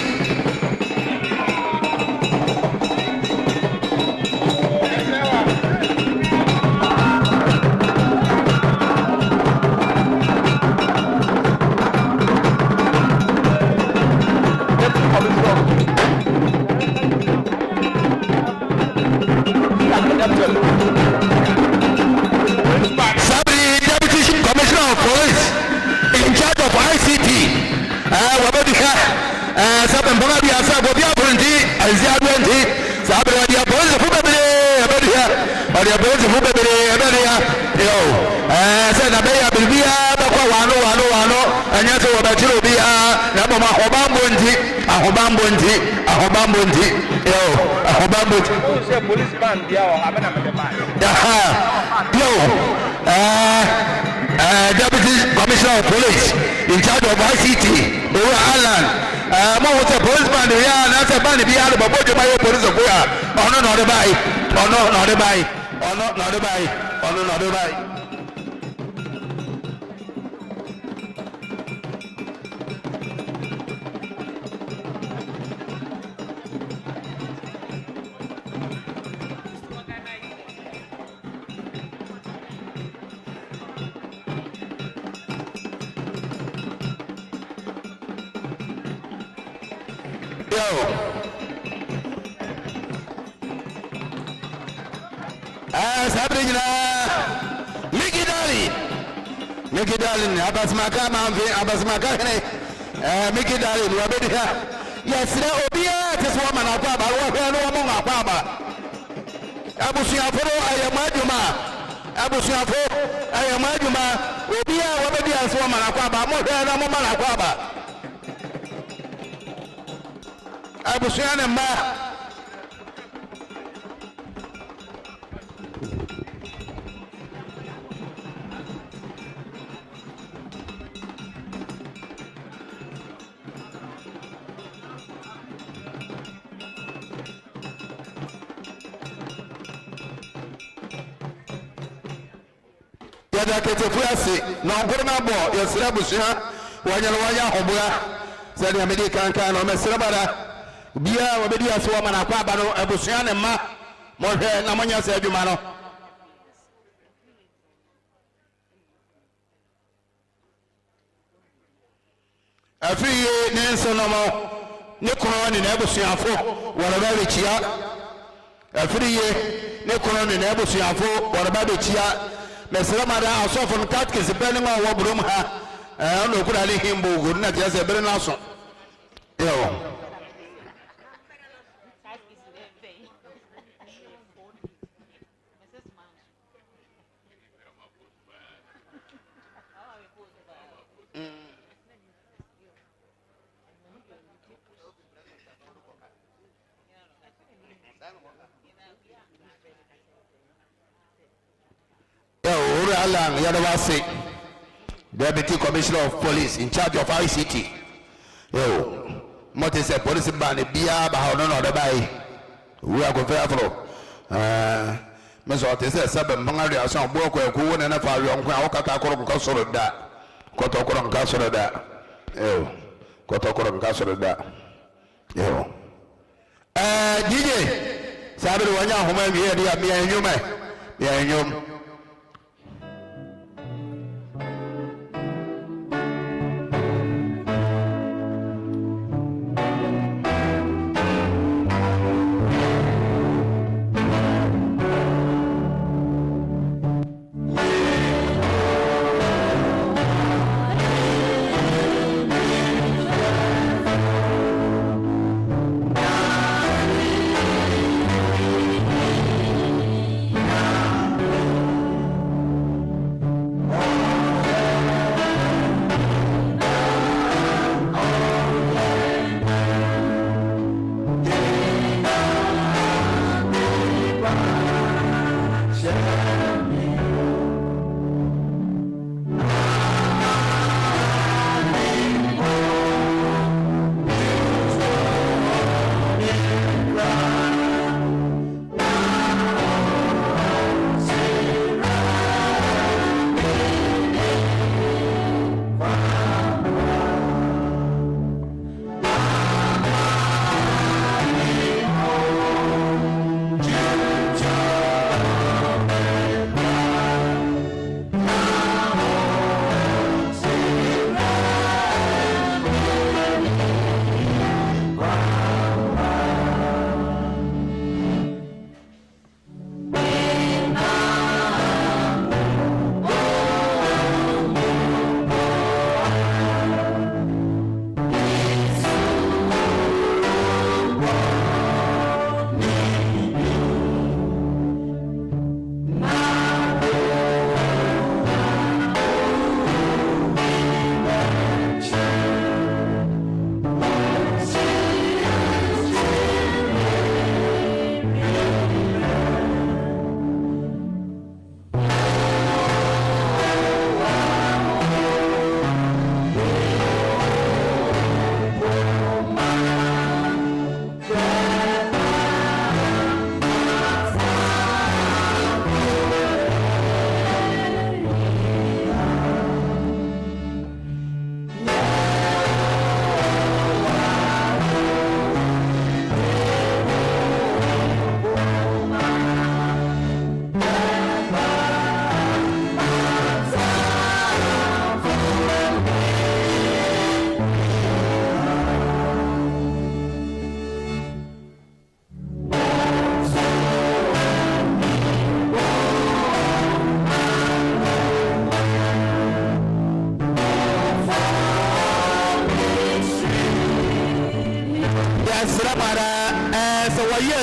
Deputy Commissioner of Police in charge of ICT over Alan mo wo se policeman ya na se ban bi ya bo bojo ma yo police ko ya ono no de bai Sabrina Mikidali abasmaka manfi abasmaka ne Mikidali wa bedika yesre obia teswa manakwa ba wo hwe no mo ngakwa ba abusuafo ayamaduma obia wa bedia so manakwa ba mo hwe no mo manakwa ba abusuane ma yada ketefu ase na nkoro na bo yesra busua wanyalo wanya hobua sɛ amedi kankan no mesra bada bia wobedi ase wo mana kwa ba no abusua ne ma mohwɛ na monya sɛ adwuma no afiri ne nsonomo ne kono ne na abusuafo wɔreba bekyia afiri ne kono ne na abusuafo wɔreba bekyia mesra mada asofo no katkis bene ma wo brom ha no kura le himbo go na je se bere na so yo Alan Yadawase, Deputy Commissioner of Police in charge of ICT. Yo, what is a police ban? Bia, but no, the bay. We are going to follow. Miss Otis, a seven Mangaria, some work where Kuan and a fire on Kakakorum Castle of that. Kotokorum Castle of that. Yo, Kotokorum Castle of that. Yo. DJ, Sabi Wanya, whom I hear, me and you, man. Me and you.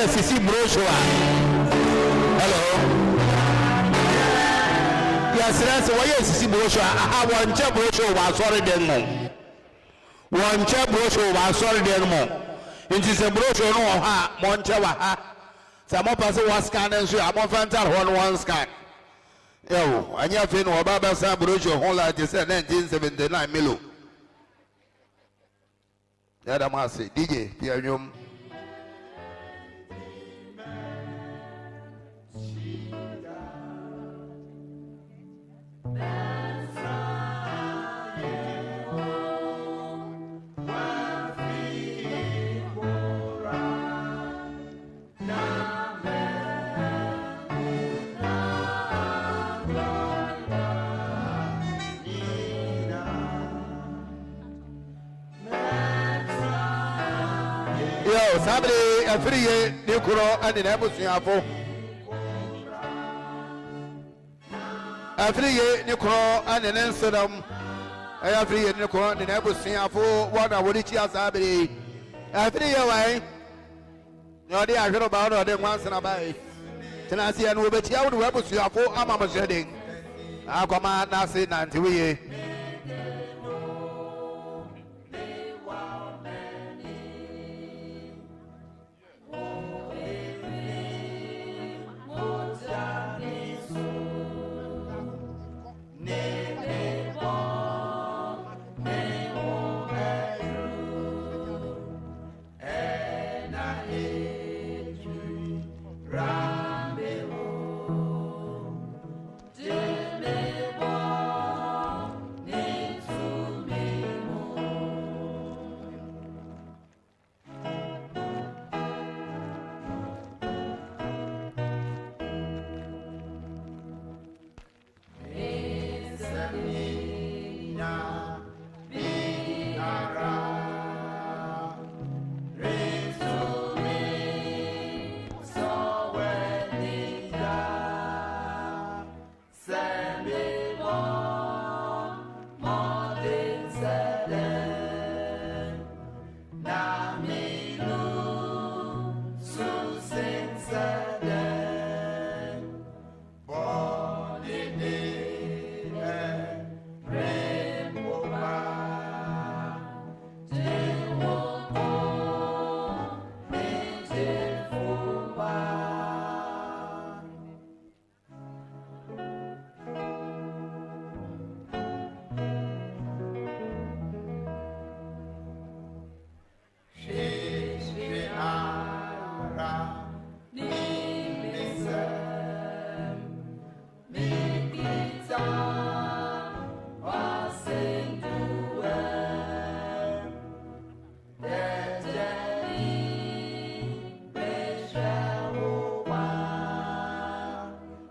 Sisi brochure. Hello. Yes, that's why Sisi brochure. I have one check brochure was sorry then more. One check brochure was sorry then more. It is a brochure no ha one check ha. Some person was scanning so I'm on one scan. Yo, and you feel no Baba Sam brochure whole like you said 1979 Milo. That I must say, DJ, Pianium. Somebody a free Nikuro and in Ebusiafo. Every year, Nico and an incident. Every year, Nico and never seen a full one. I would eat as I be. Every year, why? No, they are about or then once in a bay. Tenancy and will be out where was your full armor shedding. I command Nasi Nanti.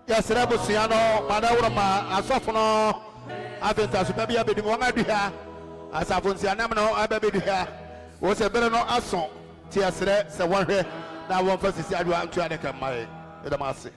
Yes, Rabusiano, Madaurama, Asofono, Aventas, maybe a bit more idea. As Afonsianamano, I baby here was a better no assault. Tiasre, so one here. Now one first is I do try to come my Damasi.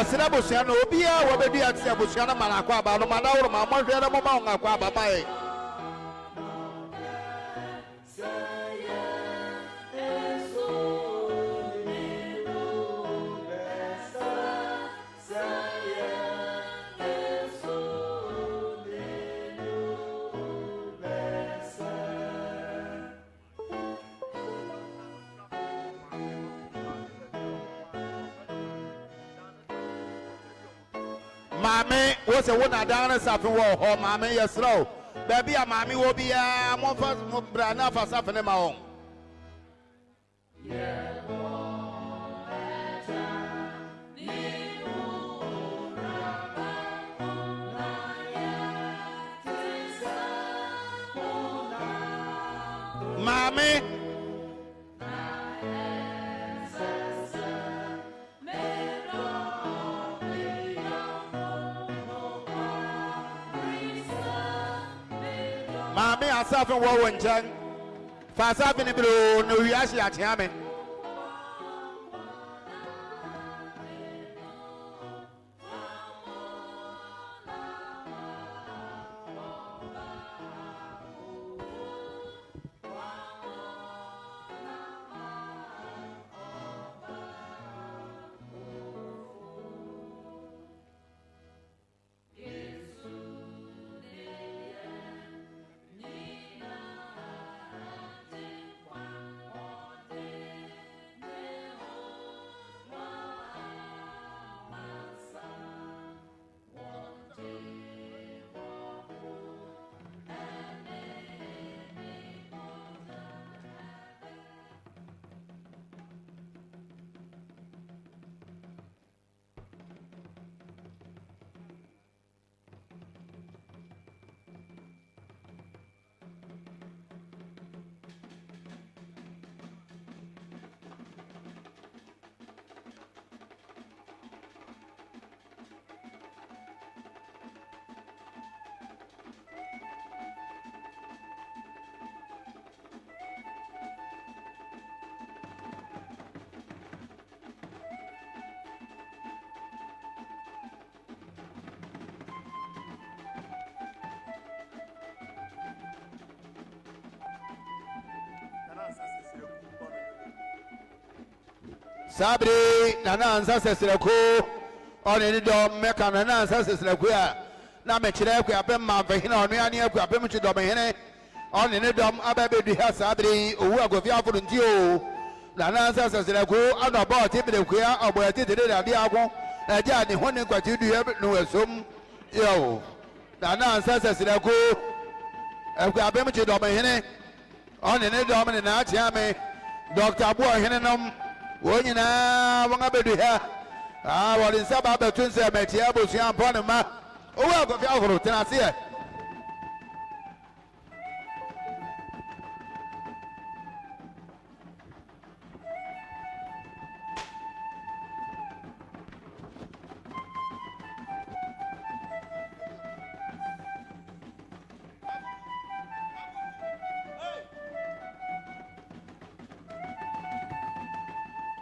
Sinabusiano, Bia, what be at Sabusiana Manaqua, no Manaur, Mamma, Mama, Aquaba. Mammy was a one down something war, or Mammy, yes, slow. Baby, a mammy will be a more first brand for something in my own. Mammy. Mammy, I suffer one Jan. Fast up in the blue, no, we actually at Yammy. Sabri nana ansa sesireko on any dom meka nana ansa sesireko ya na me kire Akuapem ma vehina onu ani Akuapem chi dom hene on any dom ababe du ha Sabri owu agofia afuru nti o nana ansa sesireko adabo tibireko ya obo titire da dia agun eja ni honi kwati du he no esom yo nana ansa sesireko Akuapem chi dom hene on any dom ni na chiame Dr. Abu hene nom wonyina wonga bedu ha wali saba betun se metia bosuan pon ma owo akofi ahoro tenase e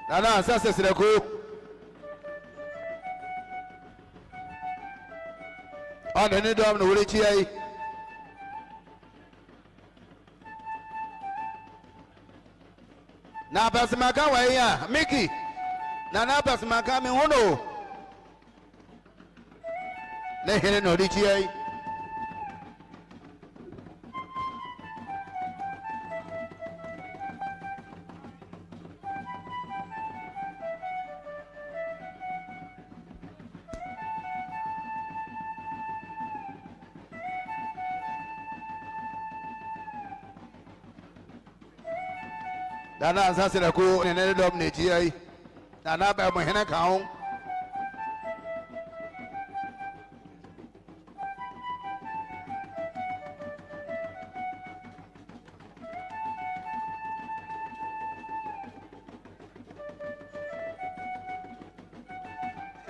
Nana sasa sireko ana ni dom no wuri chiyai na pasimaka wa ya Miki na pasimaka mi hono le hele no ri chiyai Nana sasira ko ne dom ne ji ai nana ba mo hene ka ho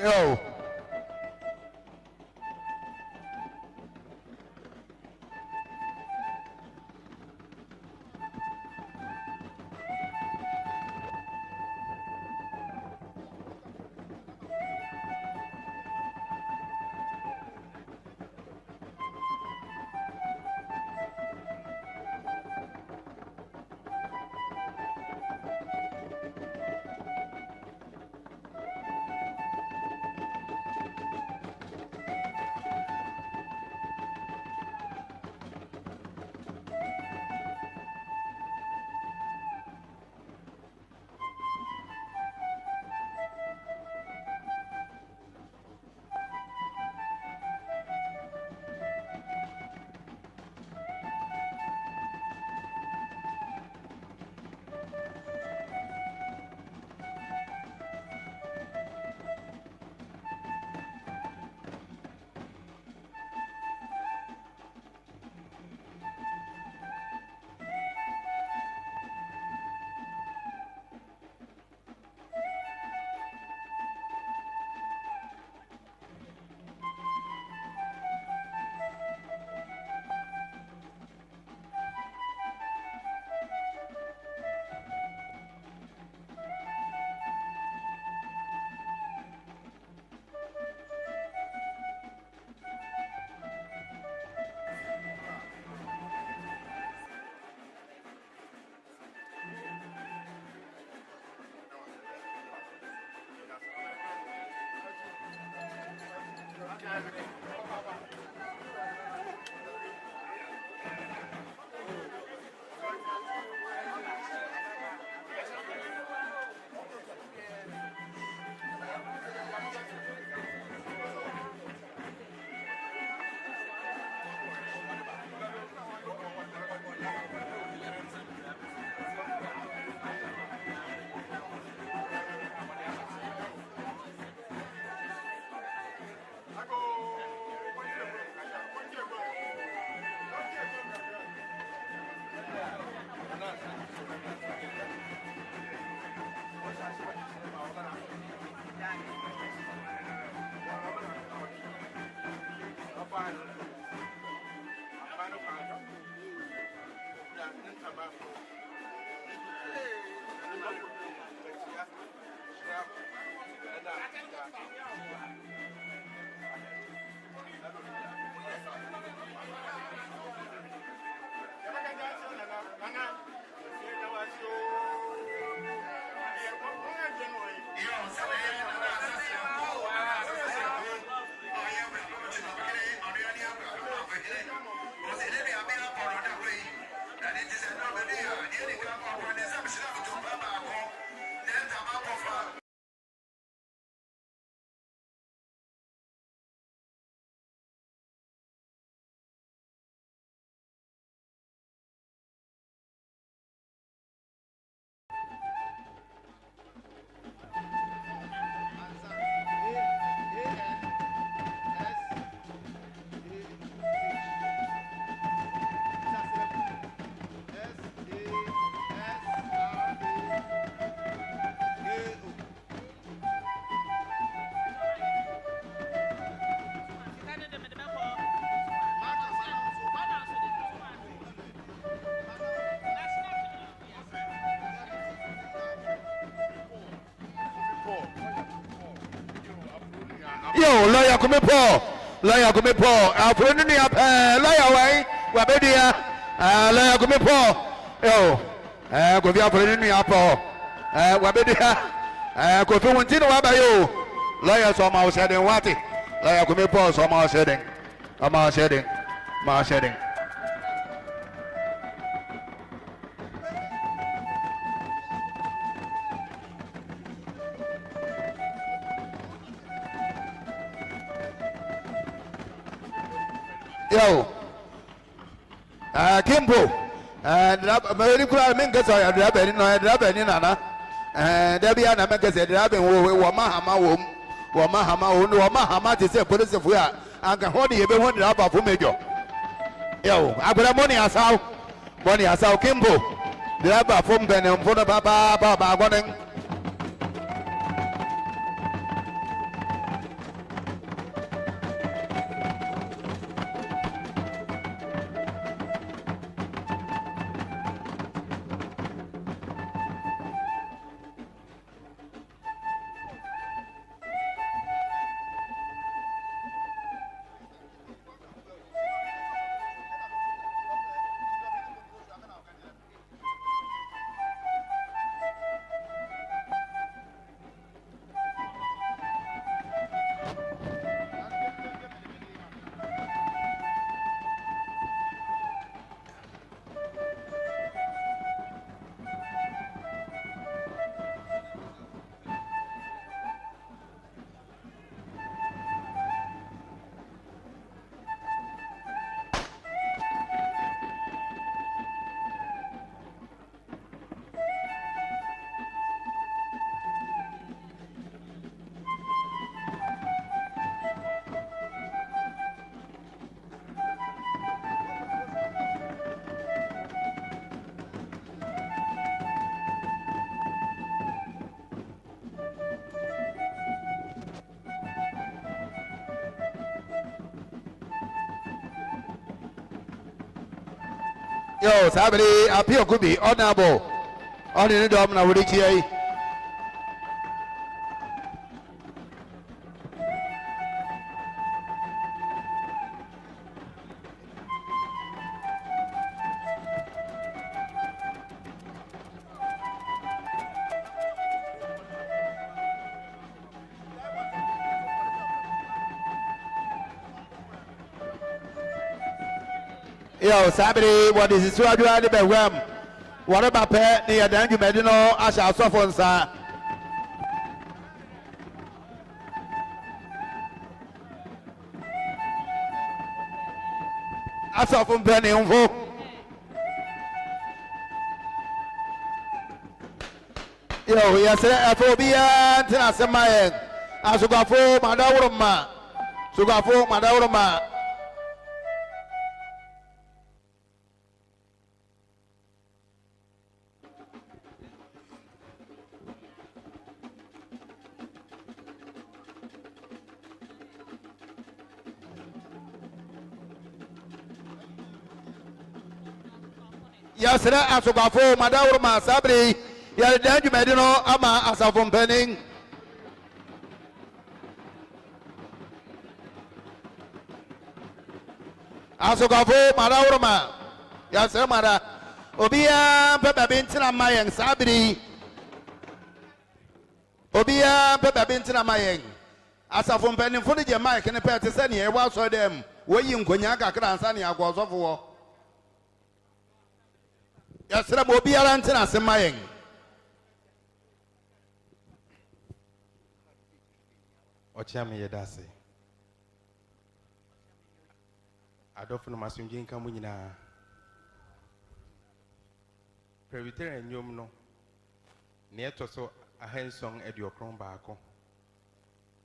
yo Go. lawyer come Paul. Lawyer come Paul. Afful ni lawyer way. Wabedia. Lawyer come Paul. Yo. Go via Afful ni Paul. Wabedia. Go fi wonti no wabayo. Lawyer so ma said in what? Lawyer come Paul so ma said. Ma said. Ma said. Yo, Kimbo, very cool. I mean, because I had rabbi, no, I had rabbi in Anna, and Debbie Anna makes a rabbi, Wamahama, Wamahama, to say, police of we are, and can hold the everyone up of Major. Yo, I put a money as how, Kimbo, the rabbi from Benin, for the Baba, running. Yo, Sabri, appeal could be honorable. On the dome now, would it? Yo, Sabri, what is this? What do I do? What about pet near the you made no? I shall suffer, sir. I saw from Penny on folk. Yo, yes, Afful, Tina, my end. I should go for my daughter, so go for my daughter. Yes, sir, I should go for my daughter, Sabri. Yeah, then you made no ama as a from penning. As a go for my daughter, yes, sir, Mada. Obia, Peppa Bintina, my young Sabri. Obia, Peppa Bintina, my young. As a from penning for the mic and a pet to send you, was for them. Where you Kunyaka Kransania was of war. Yes, sir, Obia Lantina, Samaying. Ochame yedase adofo no masunjin kan mu nyina Presbyterian nyom no ne etoso ahanson ediokron baako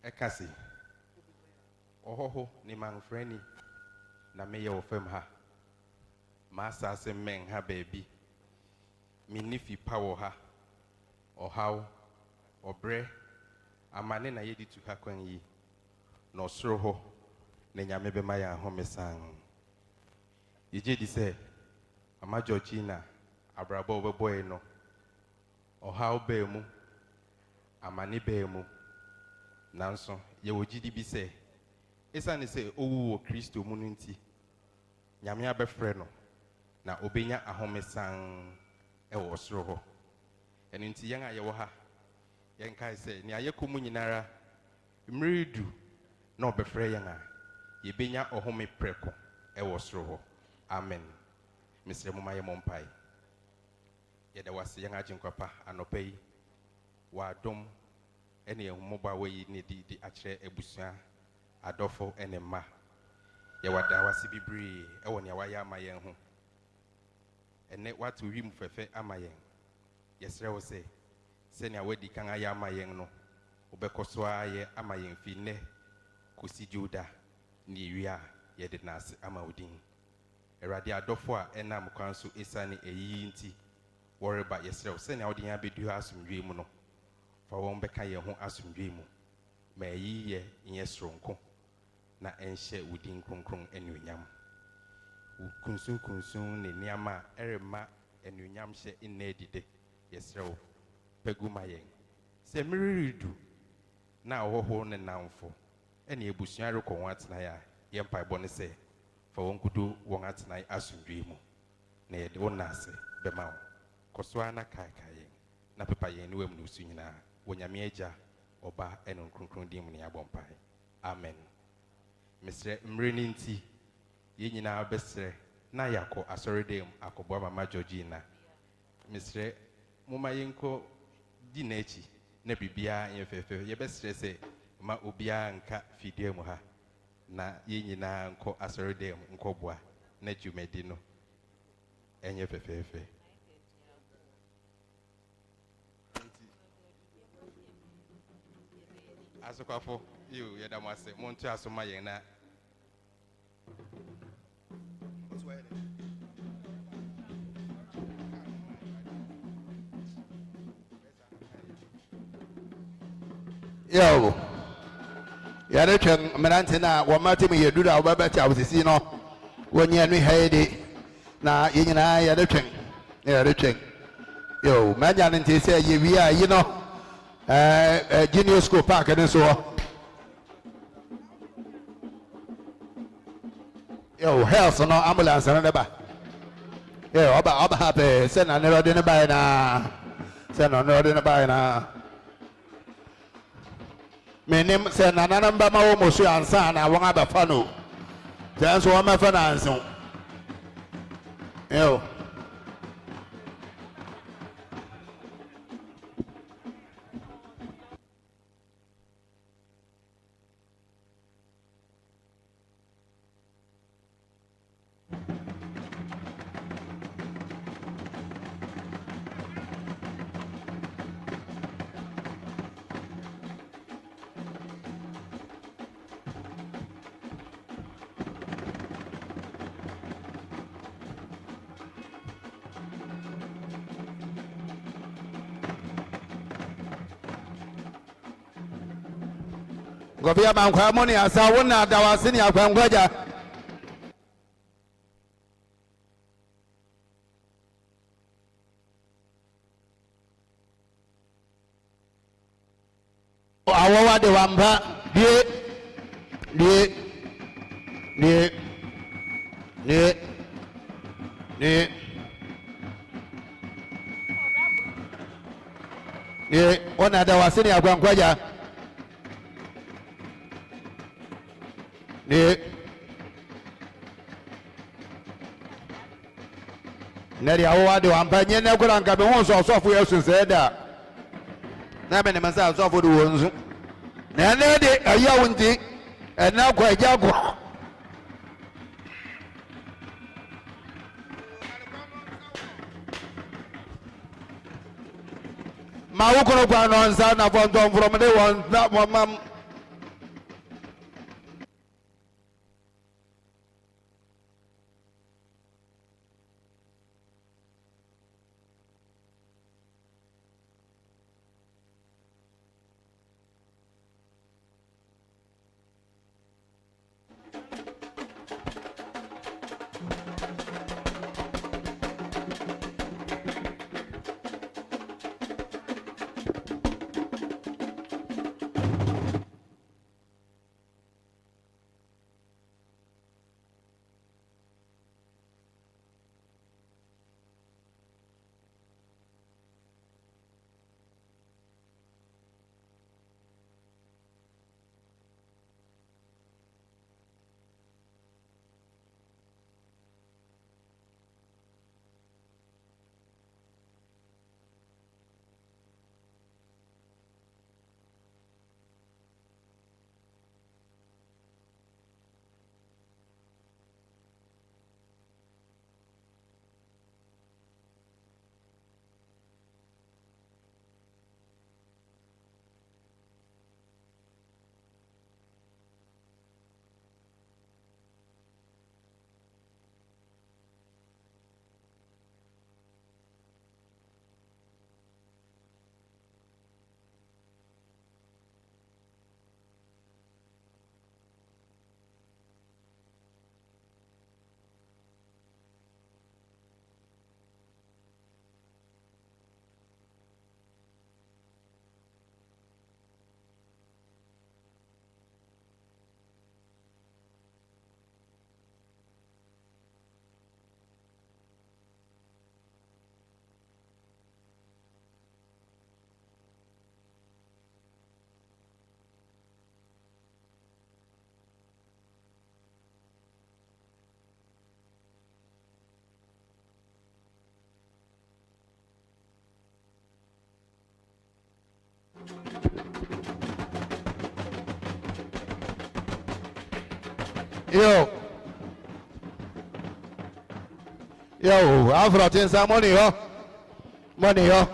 ekasi ohoho ni manfrani na meye ofem ha masa se men ha baby minifi power ha ohaw obre amane na yedi tu ha kwan yi no soro ho na nyame be ma ya homesan yije di se ama Georgina abrabo beboy no ohaw be mu amane be mu nanso ye wogidi bi se Esane se owu Kristo mu nti nyame abɛfrɛ no na obenya ahomesan ɛwɔ soro hɔ. Ɛno nti yɛn a yɛwɔ ha yɛn kae sɛ ne ayɛkɔ mu nyinara mmiridu na ɔbɛfrɛ yɛn a yɛbenya ɔhome prɛko ɛwɔ soro hɔ. Amen. Mr. Muma Yemompai. Yɛda wase yɛn agyenkwapa anɔpa yi wa dom ɛne ehumɔbɔ wei ne di akyerɛ ebusua adɔfo ɛne mma. Yɛwada wase bibiri ɛwɔ nea wayɛ ama yɛn ho. Ɛnɛ watu wi mu fɛfɛ ama yɛn. Yɛsrɛ wo sɛ sɛnea wadi kan ayɛ ama yɛn no wobɛkɔ so ayɛ ama yɛn fi nnɛ kɔsi Juda ne ewia yɛde nase ama odin. Erade adɔfo a ɛnam kwan so esane eyi nti wɔreba yɛsrɛ wo sɛnea wode yɛn abɛdu asomdwe mu no fa wɔn bɛka yɛn ho asomdwe mu ma eyi yɛ nyɛ soronko na ɛnhyɛ wo din kronkron anuonyam. Wo kunsun ne nneɛma a ɛremma anuonyam hyɛ nna adide yɛsrɛ wo pɛgu ma yɛn sɛ mmiridu na ɔhɔho ne namfo ɛne ebusua rekɔ wɔn atenae a yɛn mpaebɔ ne sɛ fa wɔn kudu wɔn atenae asomdwe mu na yɛde wo nase bɛma wo kɔsoa na kaakae yɛn na pepa yɛn ne wam no su nyinaa wɔ nyame agya ɔba ɛne nkronkron din mu ne yɛabɔ mpae. Amen. Mesrɛ mmere ne nti yɛn nyinaa bɛsrɛ na yɛakɔ asɔredam akɔboa mama Georgina. Mesrɛ moma yɛnkɔ di n'akyi na biribiara yɛ fɛfɛ yɛbɛsrɛ sɛ ma obiara nka fidua mu ha na yɛn nyinaa nkɔ asɔredam nkɔboa na dwumadi no ɛnyɛ fɛfɛɛfɛ. Asokafo yo yɛda mo ase monto asoma yɛn na yo yare twɛn mmerante na wɔmate mu yɛduru a wɔbɛbɛte awosisi no wɔnyɛ no ha yi de na yɛn nyinaa yɛre twɛn yo manya no nti sɛ yɛwie a yi no junior school park ne so hɔ yo health no ambulance no ne ba yo ɔba ha pɛ sɛ na ne ɔde ne bae na menim sɛ nananom bɛma wɔ mo so ansa na wɔn abɛfa no sɛ nso wɔn mɛfa no anso yo Gofia Bankwa Moni asa wona da wasini akwankwaja awowa de wampa die wona da wasini akwankwaja Neri awowa de wampa nye ne kura nka be ho so sofo yesu se da na be ne masa sofo de wonzu na ne de ayawo nti ena kwa jago ma wo kono kwa no nsa na from the one mam Yo, Afro tinsa money ho. Money ho.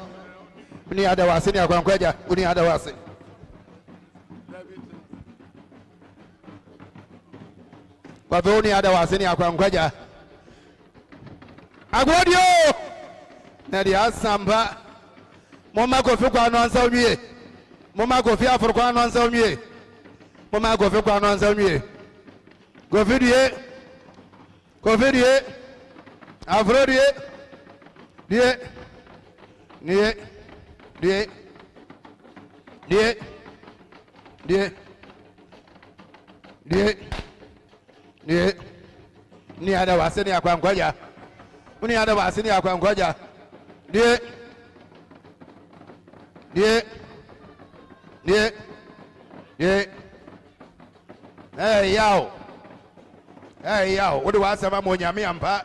Uni ada wase ni akwankwaja, uni ada wase. Baba uni ada wase ni akwankwaja. Agwodio. Na dia asamba. Moma kofi kwa no ansa onwie. Moma kofi Afro kwa no ansa onwie. Moma kofi kwa no ansa onwie. Kofi die. Kofi die. Afro die. Die. Die. Die. Die. Die. Die. Die. Ni ada wase ni akwankwaja. Uni ada wase ni akwankwaja. Die. Die. Die. Die. Hey yo. Hey yo, what do I say about nyame ampa?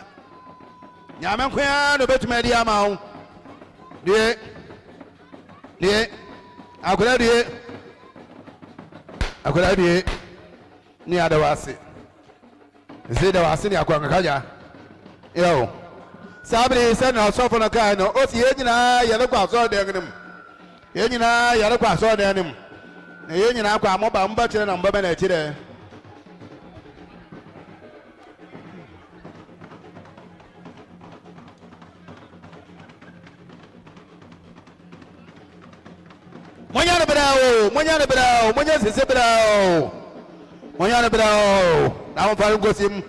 Nyame kwa no betuma di ama ho. Die. Die. Akola die. Akola die. Ni ada wase. Zeda wase ni akwankaja. Yo. Sabri se na sofo na kai no, o si enyina ye le kwa so de ngnim. Enyina ye le kwa so de ngnim. Na enyina kwa moba mba kire na mba na kire. Monyane brao, monyane brao, monyane sese brao. Monyane brao. Na mo fa ngosim.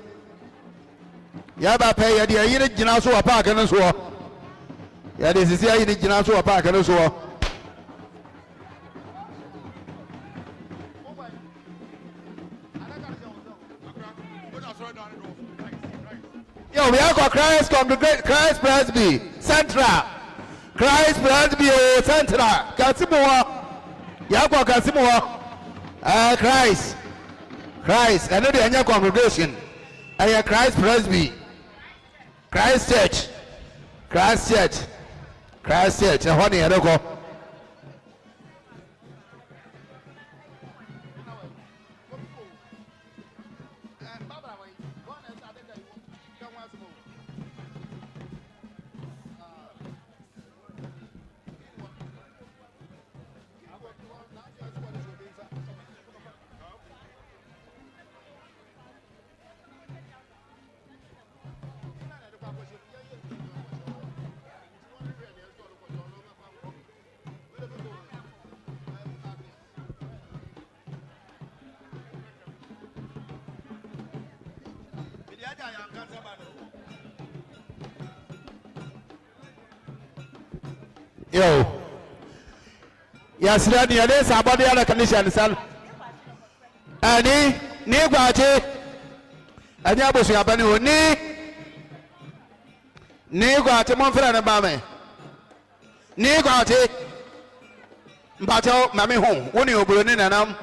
Ya ba pe ya de yire gina so wa park no so. Ya de sese ya yire gina so wa park no so. Yo, we are Christ Congregation, Christ Presby Central. Christ Presby Central. Kasimoa. Yakwa Kasimoa. Christ. Christ. I know the Anya congregation. I Christ Presby. Christ Church. Christ Church. Christ Church. Honey, I don't go. Yo. Yes, Daddy, and this about the other condition, son. Ni kwache. Ani abosu abani ho ni kwache mon fera na ba me. Ni kwache. Mbacho mame ho, woni oburo ni nanam.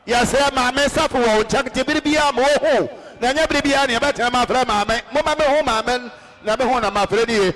Yes, mama suffer wo chak tibiribia mo ho. Na nya biribia ne ba tama fra mama. Mo mama ho mama na me ho na ma fra die.